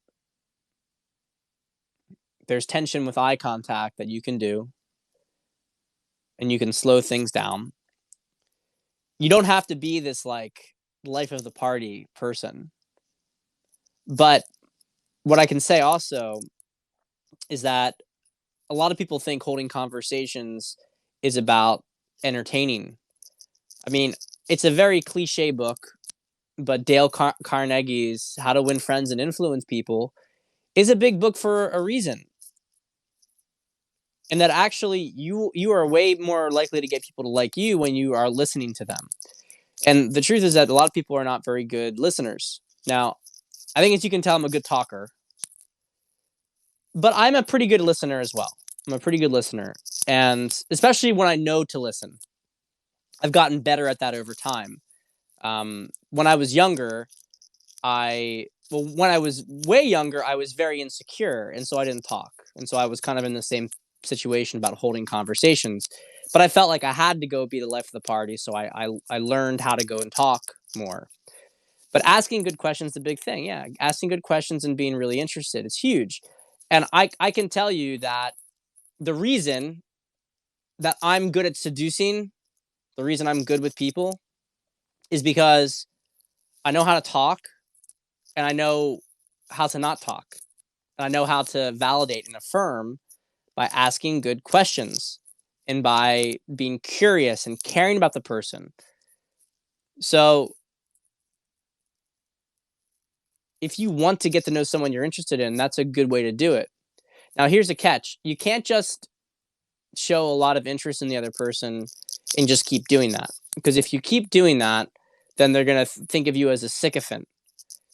There's tension with eye contact that you can do, and you can slow things down. You don't have to be this like life of the party person. But what I can say also is that a lot of people think holding conversations is about entertaining. I mean, it's a very cliche book, but Dale Carnegie's How to Win Friends and Influence People is a big book for a reason. And that actually you are way more likely to get people to like you when you are listening to them. And the truth is that a lot of people are not very good listeners. Now, I think as you can tell, I'm a good talker, but I'm a pretty good listener as well. I'm a pretty good listener. And especially when I know to listen, I've gotten better at that over time. When I was younger, when I was way younger, I was very insecure, and so I didn't talk, and so I was kind of in the same situation about holding conversations. But I felt like I had to go be the life of the party, so I learned how to go and talk more. But asking good questions is a big thing. Yeah, asking good questions and being really interested is huge. And I can tell you that the reason that I'm good at seducing, the reason I'm good with people, is because I know how to talk and I know how to not talk. And I know how to validate and affirm by asking good questions and by being curious and caring about the person. So, if you want to get to know someone you're interested in, that's a good way to do it. Now, here's a catch: you can't just show a lot of interest in the other person and just keep doing that. Because if you keep doing that, then they're going to think of you as a sycophant.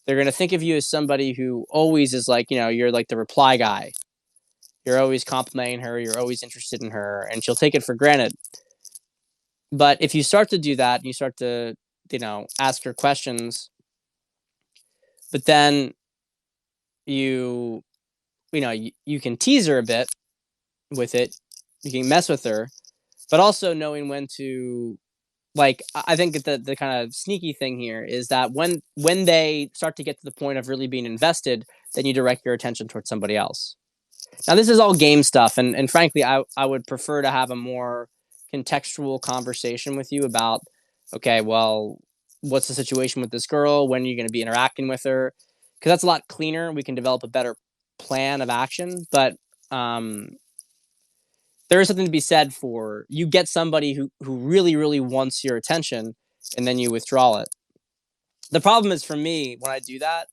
They're going to think of you as somebody who always is like, you're like the reply guy. You're always complimenting her, you're always interested in her, and she'll take it for granted. But if you start to do that, you start to, ask her questions, but then you, you can tease her a bit with it. You can mess with her, but also knowing when to, like, I think the kind of sneaky thing here is that when they start to get to the point of really being invested, then you direct your attention towards somebody else. Now, this is all game stuff, and frankly, I would prefer to have a more contextual conversation with you about, okay, well, what's the situation with this girl? When are you going to be interacting with her? Because that's a lot cleaner. We can develop a better plan of action. But um, there is something to be said for you get somebody who really, really wants your attention, and then you withdraw it. The problem is for me, when I do that,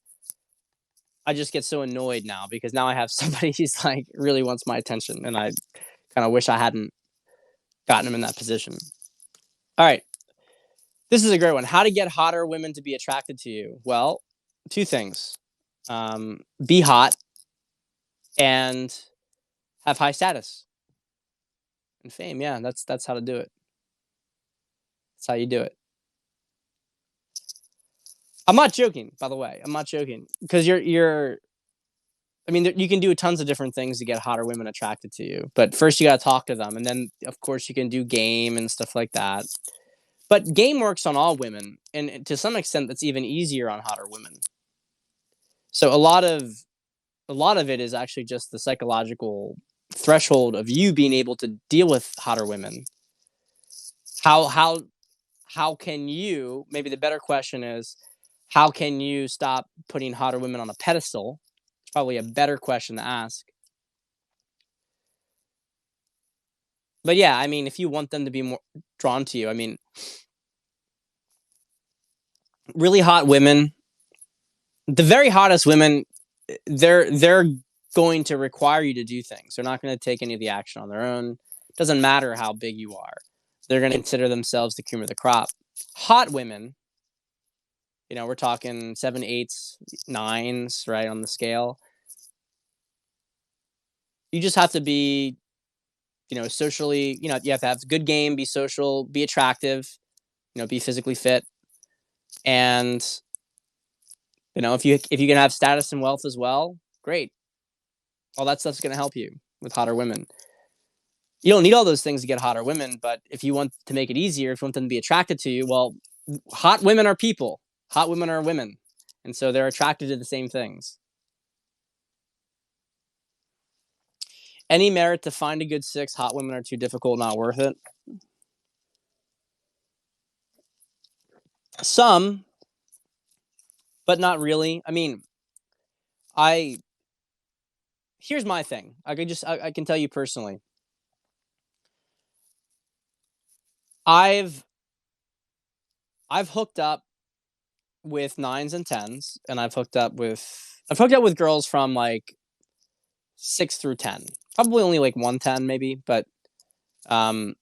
I just get so annoyed now because now I have somebody who's like really wants my attention, and I kind of wish I hadn't gotten him in that position. All right, this is a great one. How to get hotter women to be attracted to you? Well, two things: be hot and have high status and fame. Yeah, that's how to do it. That's how you do it. I'm not joking, by the way. I'm not joking because you're. I mean, you can do tons of different things to get hotter women attracted to you, but first you got to talk to them, and then of course you can do game and stuff like that. But game works on all women, and to some extent, that's even easier on hotter women. So a lot of it is actually just the psychological threshold of you being able to deal with hotter women. How can you? Maybe the better question is, how can you stop putting hotter women on a pedestal? It's probably a better question to ask. But yeah, I mean, if you want them to be more drawn to you, I mean, really hot women, the very hottest women, they're going to require you to do things. They're not going to take any of the action on their own. It doesn't matter how big you are. They're going to consider themselves the cream of the crop. Hot women, we're talking 7, 8s, 9s, right, on the scale. You just have to be, socially, you have to have good game, be social, be attractive, be physically fit. And, if you can have status and wealth as well, great. All that stuff's going to help you with hotter women. You don't need all those things to get hotter women, but if you want to make it easier, if you want them to be attracted to you, well, hot women are people. Hot women are women. And so they're attracted to the same things. Any merit to find a good 6, hot women are too difficult, not worth it. Some, but not really. I mean, I here's my thing. I can tell you personally. I've I've hooked up with 9s and 10s, and I've hooked up with girls from like 6 through 10. Probably only like 110 maybe, but um,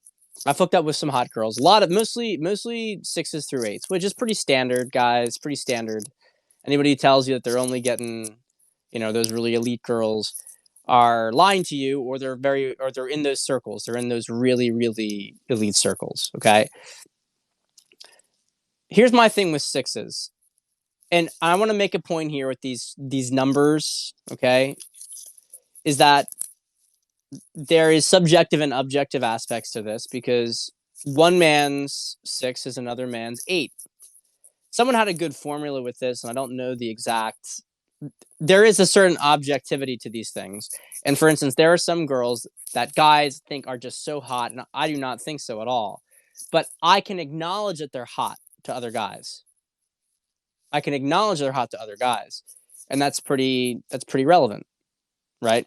I've hooked up with some hot girls. A lot of mostly 6s through 8s, which is pretty standard, guys. Pretty standard. Anybody who tells you that they're only getting, those really elite girls are lying to you, or they're in those circles. They're in those really, really elite circles. Okay. Here's my thing with 6s, and I want to make a point here with these numbers. Okay, is that there is subjective and objective aspects to this, because one man's 6 is another man's 8. Someone had a good formula with this, and I don't know the exact. There is a certain objectivity to these things. And for instance, there are some girls that guys think are just so hot, and I do not think so at all. But I can acknowledge that they're hot to other guys. I can acknowledge they're hot to other guys. And that's pretty relevant, right?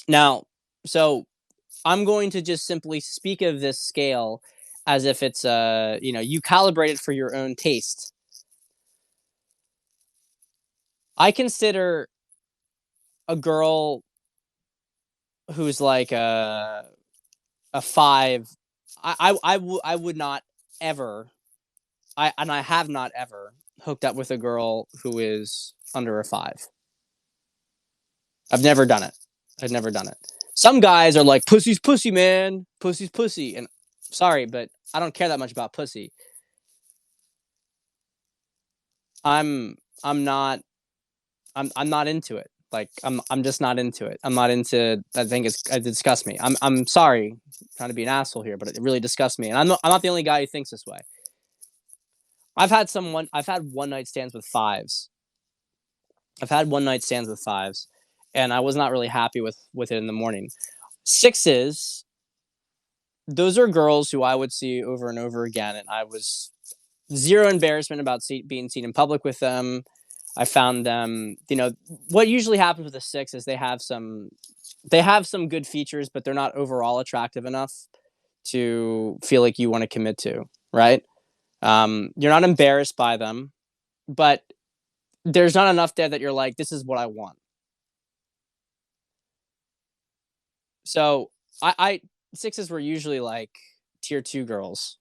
Now, so I'm going to just simply speak of this scale as if it's you calibrate it for your own taste. I consider a girl who's like a 5. I would not ever, I have not ever hooked up with a girl who is under a 5. I've never done it. I've never done it. Some guys are like, pussy's pussy, man. Pussy's pussy. And sorry, but I don't care that much about pussy. I'm I'm not I'm not into it. Like I'm just not into it. I'm not into. I think it disgusts me. I'm sorry, trying to be an asshole here, but it really disgusts me. And I'm not the only guy who thinks this way. I've had one night stands with 5s. I've had one night stands with 5s, and I was not really happy with it in the morning. 6s, those are girls who I would see over and over again, and I was zero embarrassment about being seen in public with them. I found them, what usually happens with a 6 is they have some good features, but they're not overall attractive enough to feel like you want to commit to, right? You're not embarrassed by them, but there's not enough there that you're like, this is what I want. So I 6s were usually like tier 2 girls.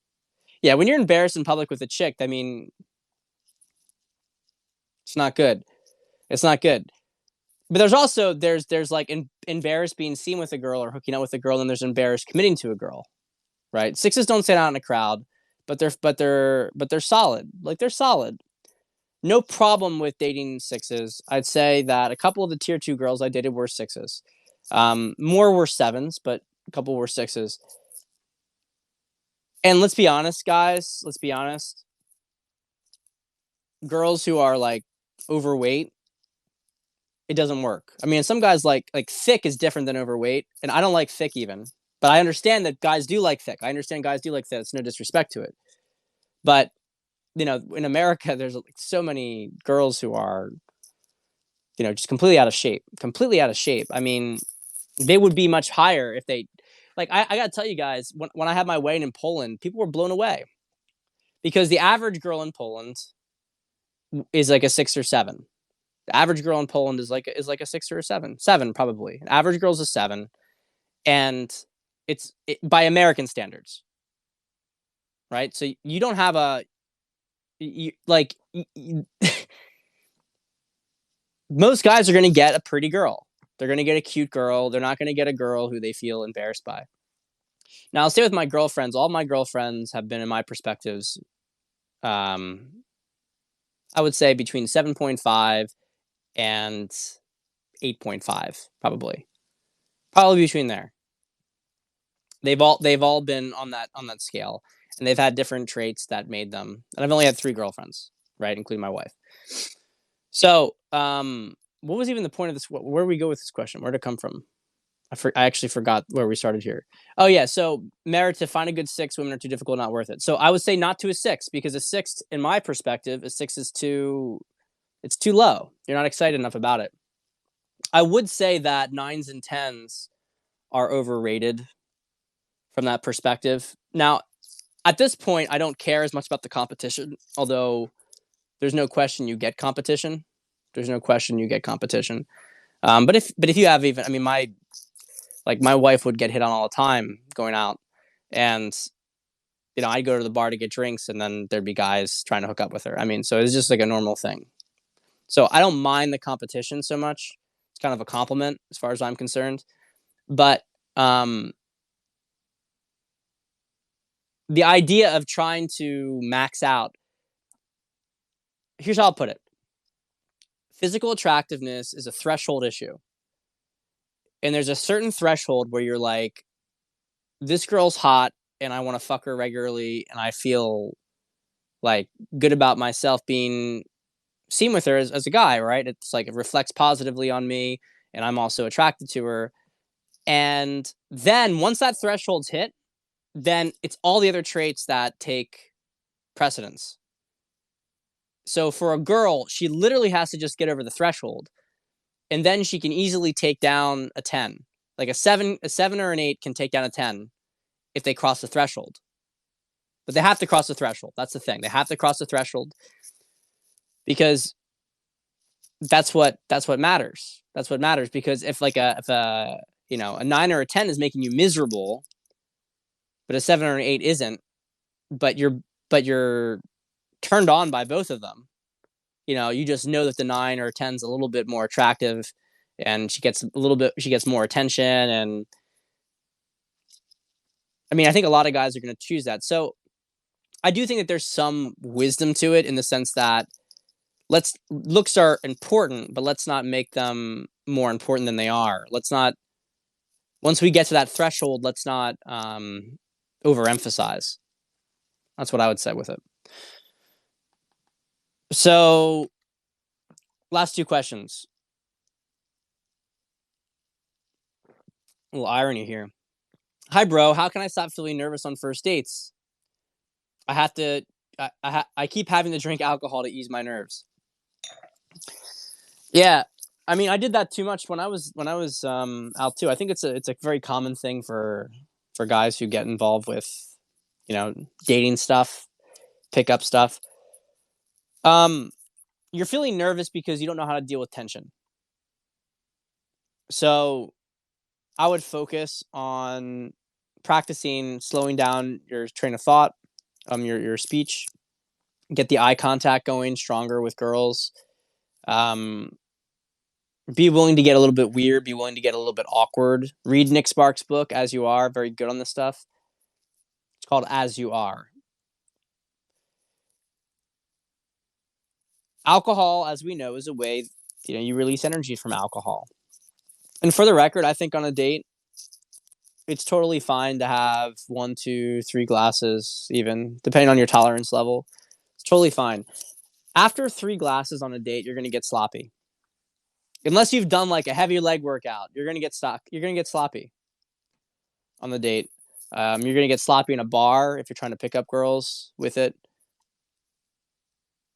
Yeah, when you're embarrassed in public with a chick, I mean, it's not good. It's not good. But there's like embarrassed being seen with a girl or hooking up with a girl, and there's embarrassed committing to a girl, right? 6s don't stand out in a crowd, but they're solid. Like, they're solid. No problem with dating 6s. I'd say that a couple of the tier 2 girls I dated were 6s. More were 7s, but a couple were 6s. And let's be honest, guys. Let's be honest. Girls who are like overweight, it doesn't work. I mean, some guys like thick is different than overweight, and I don't like thick even. But I understand that guys do like thick. I understand guys do like thick. It's no disrespect to it. But in America, there's like so many girls who are, just completely out of shape. Completely out of shape. I mean, they would be much higher if they, like, I gotta tell you guys, when I had my wedding in Poland, people were blown away because the average girl in Poland is like a 6 or 7. The average girl in Poland is like a 6 or a 7. 7 probably. An average girl's a 7, and by American standards, right? So you don't have most guys are going to get a pretty girl. They're going to get a cute girl. They're not going to get a girl who they feel embarrassed by. Now, I'll say with my girlfriends, all my girlfriends have been, in my perspectives, I would say between 7.5 and 8.5, probably between there. They've all been on that scale, and they've had different traits that made them. And I've only had 3 girlfriends, right, including my wife. So, what was even the point of this? Where do we go with this question? Where did it come from? I actually forgot where we started here. Oh yeah, so merit to find a good 6. Women are too difficult, not worth it. So I would say not to a 6, because a 6, in my perspective, a 6 is it's too low. You're not excited enough about it. I would say that 9s and 10s are overrated from that perspective. Now, at this point, I don't care as much about the competition, although there's no question you get competition. There's no question you get competition. But if you have even, I mean, my wife would get hit on all the time going out, and I'd go to the bar to get drinks, and then there'd be guys trying to hook up with her. I mean, so it's just like a normal thing. So I don't mind the competition so much. It's kind of a compliment as far as I'm concerned. But um, the idea of trying to max out, here's how I'll put it: physical attractiveness is a threshold issue. And there's a certain threshold where you're like, this girl's hot and I want to fuck her regularly and I feel like good about myself being seen with her as a guy, right? It's like it reflects positively on me and I'm also attracted to her. And then once that threshold's hit, then it's all the other traits that take precedence. So for a girl, she literally has to just get over the threshold, and then she can easily take down a 10. Like a seven or an 8 can take down a 10 if they cross the threshold. But they have to cross the threshold. That's the thing. They have to cross the threshold because that's what matters. That's what matters, because if a 9 or a 10 is making you miserable, but a 7 or an 8 isn't, but you're turned on by both of them. You just know that the 9 or 10's a little bit more attractive, and she gets more attention. And I mean, I think a lot of guys are going to choose that. So I do think that there's some wisdom to it, in the sense that looks are important, but let's not make them more important than they are. Let's not, once we get to that threshold, let's not overemphasize. That's what I would say with it. So, last two questions. A little irony here. Hi, bro. How can I stop feeling nervous on first dates? I have to. I keep having to drink alcohol to ease my nerves. Yeah, I mean, I did that too much when I was out too. I think it's a very common thing for guys who get involved with dating stuff, pickup stuff. Um, you're feeling nervous because you don't know how to deal with tension. So I would focus on practicing slowing down your train of thought, your speech, get the eye contact going stronger with girls. Um, be willing to get a little bit weird, be willing to get a little bit awkward. Read Nick Sparks' book, As You Are, very good on this stuff. It's called As You Are. Alcohol, as we know, is a way, you release energy from alcohol. And for the record, I think on a date, it's totally fine to have 1, 2, 3 glasses, even depending on your tolerance level. It's totally fine. After 3 glasses on a date, you're going to get sloppy. Unless you've done like a heavy leg workout, you're going to get stuck. You're going to get sloppy on the date. You're going to get sloppy in a bar if you're trying to pick up girls with it.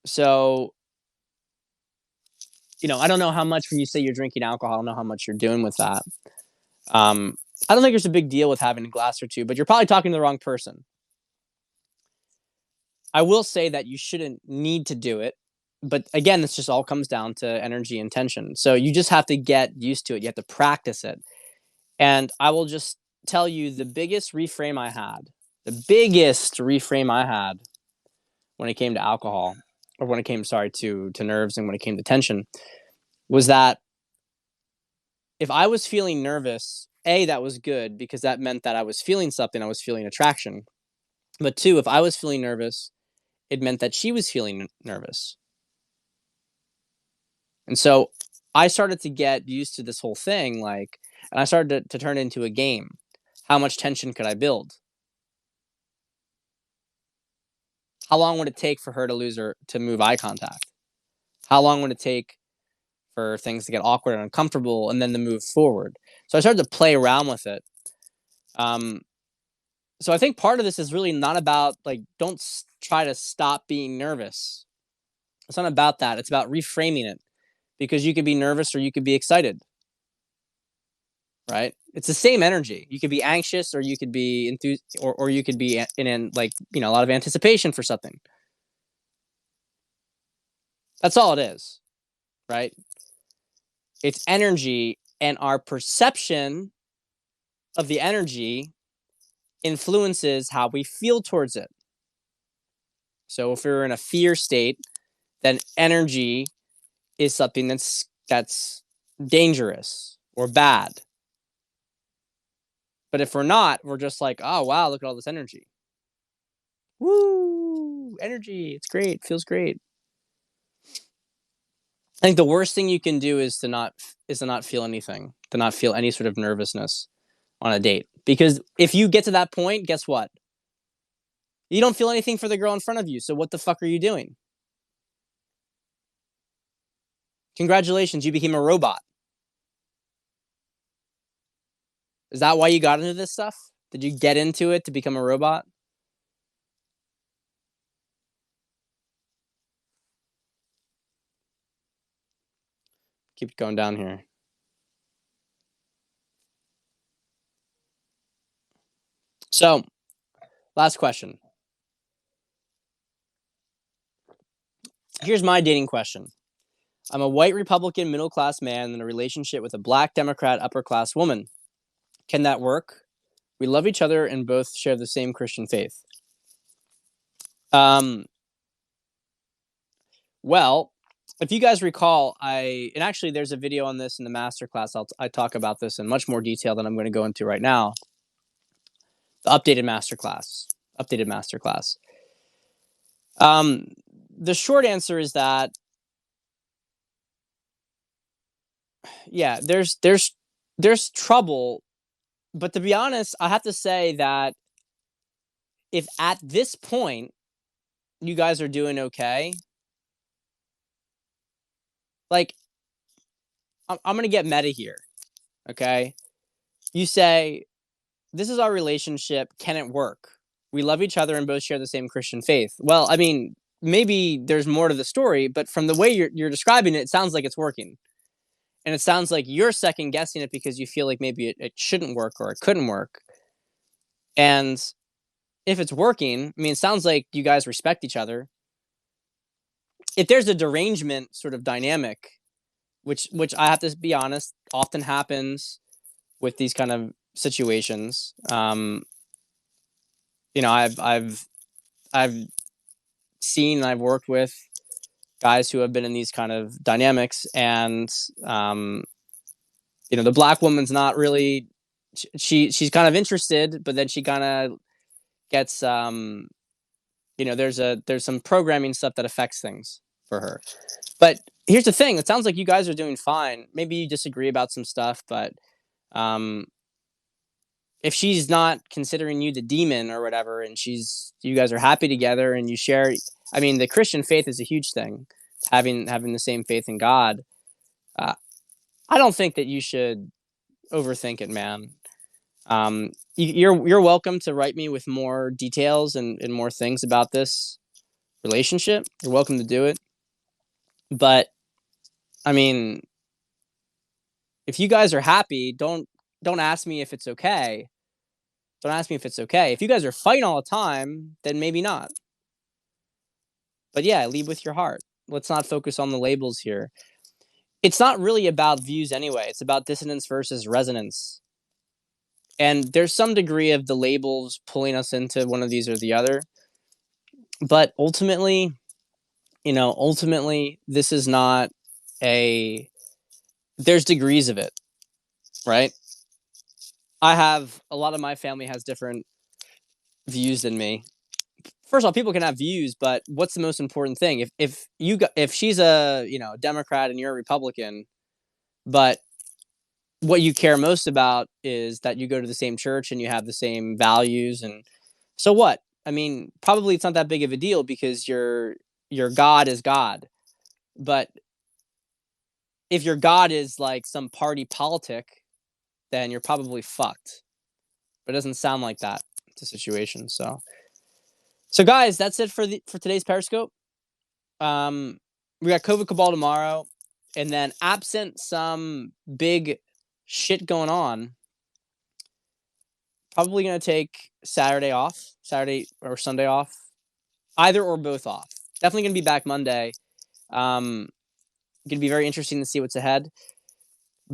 So, I don't know how much, when you say you're drinking alcohol, I don't know how much you're doing with that. I don't think there's a big deal with having a glass or two, but you're probably talking to the wrong person. I will say that you shouldn't need to do it. But again, this just all comes down to energy and tension. So you just have to get used to it. You have to practice it. And I will just tell you, the biggest reframe I had when it came to alcohol, or when it came, sorry, to nerves, and when it came to tension, was that if I was feeling nervous, A, that was good, because that meant that I was feeling something, I was feeling attraction. But 2, if I was feeling nervous, it meant that she was feeling nervous. And so I started to get used to this whole thing, and I started to turn it into a game. How much tension could I build? How long would it take for her to move eye contact? How long would it take for things to get awkward and uncomfortable, and then to move forward? So I started to play around with it. So I think part of this is really not about, don't try to stop being nervous. It's not about that. It's about reframing it, because you could be nervous or you could be excited, right? It's the same energy. You could be anxious, or you could be enthused, or you could be in a lot of anticipation for something. That's all it is, right? It's energy, and our perception of the energy influences how we feel towards it. So if we're in a fear state, then energy is something that's dangerous or bad. But if we're not, we're just like, oh wow, look at all this energy. Woo! Energy. It's great. Feels great. I think the worst thing you can do is to not feel anything, to not feel any sort of nervousness on a date. Because if you get to that point, guess what? You don't feel anything for the girl in front of you. So what the fuck are you doing? Congratulations, you became a robot. Is that why you got into this stuff? Did you get into it to become a robot? Keep going down here. So, last question. Here's my dating question. I'm a white Republican middle class man in a relationship with a black Democrat upper class woman. Can that work? We love each other and both share the same Christian faith. Um, well, if you guys recall, and actually there's a video on this in the masterclass. I talk about this in much more detail than I'm going to go into right now. The updated masterclass. Updated masterclass. The short answer is that yeah, there's trouble, but to be honest, I have to say that if at this point you guys are doing okay, like I'm gonna get meta here, okay? You say this is our relationship. Can it work? We love each other and both share the same Christian faith. Well, I mean, maybe there's more to the story, but from the way you're describing it, it sounds like it's working. And it sounds like you're second guessing it because you feel like maybe it shouldn't work or it couldn't work. And if it's working, I mean, it sounds like you guys respect each other. If there's a derangement sort of dynamic, which I have to be honest, often happens with these kind of situations. I've seen and I've worked with guys who have been in these kind of dynamics, and the black woman's not really she's kind of interested, but then she kind of gets there's some programming stuff that affects things for her. But here's the thing: it sounds like you guys are doing fine. Maybe you disagree about some stuff, but um, if she's not considering you the demon or whatever, and you guys are happy together and you share, I mean, the Christian faith is a huge thing. Having the same faith in God, I don't think that you should overthink it, man. You're welcome to write me with more details and more things about this relationship. You're welcome to do it. But I mean, if you guys are happy, don't ask me if it's okay. Don't ask me if it's okay. If you guys are fighting all the time, then maybe not. But yeah, lead with your heart. Let's not focus on the labels here. It's not really about views anyway. It's about dissonance versus resonance. And there's some degree of the labels pulling us into one of these or the other. But ultimately, this is not there's degrees of it, right? A lot of my family has different views than me. First of all, people can have views, but what's the most important thing? If she's a Democrat and you're a Republican, but what you care most about is that you go to the same church and you have the same values, and so what? I mean, probably it's not that big of a deal because your God is God. But if your God is like some party politic, then you're probably fucked. But it doesn't sound like that. It's a situation. So guys, that's it for today's Periscope. We got COVID Cabal tomorrow, and then absent some big shit going on, probably gonna take Saturday or Sunday off, either or both off. Definitely gonna be back Monday. Gonna be very interesting to see what's ahead.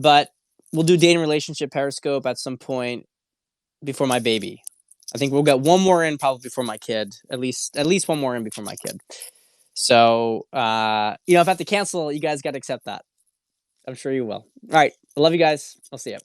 but we'll do dating relationship periscope at some point before my baby. I think we'll get one more in probably before my kid. At least one more in before my kid. So if I have to cancel, you guys got to accept that. I'm sure you will. All right. I love you guys. I'll see you.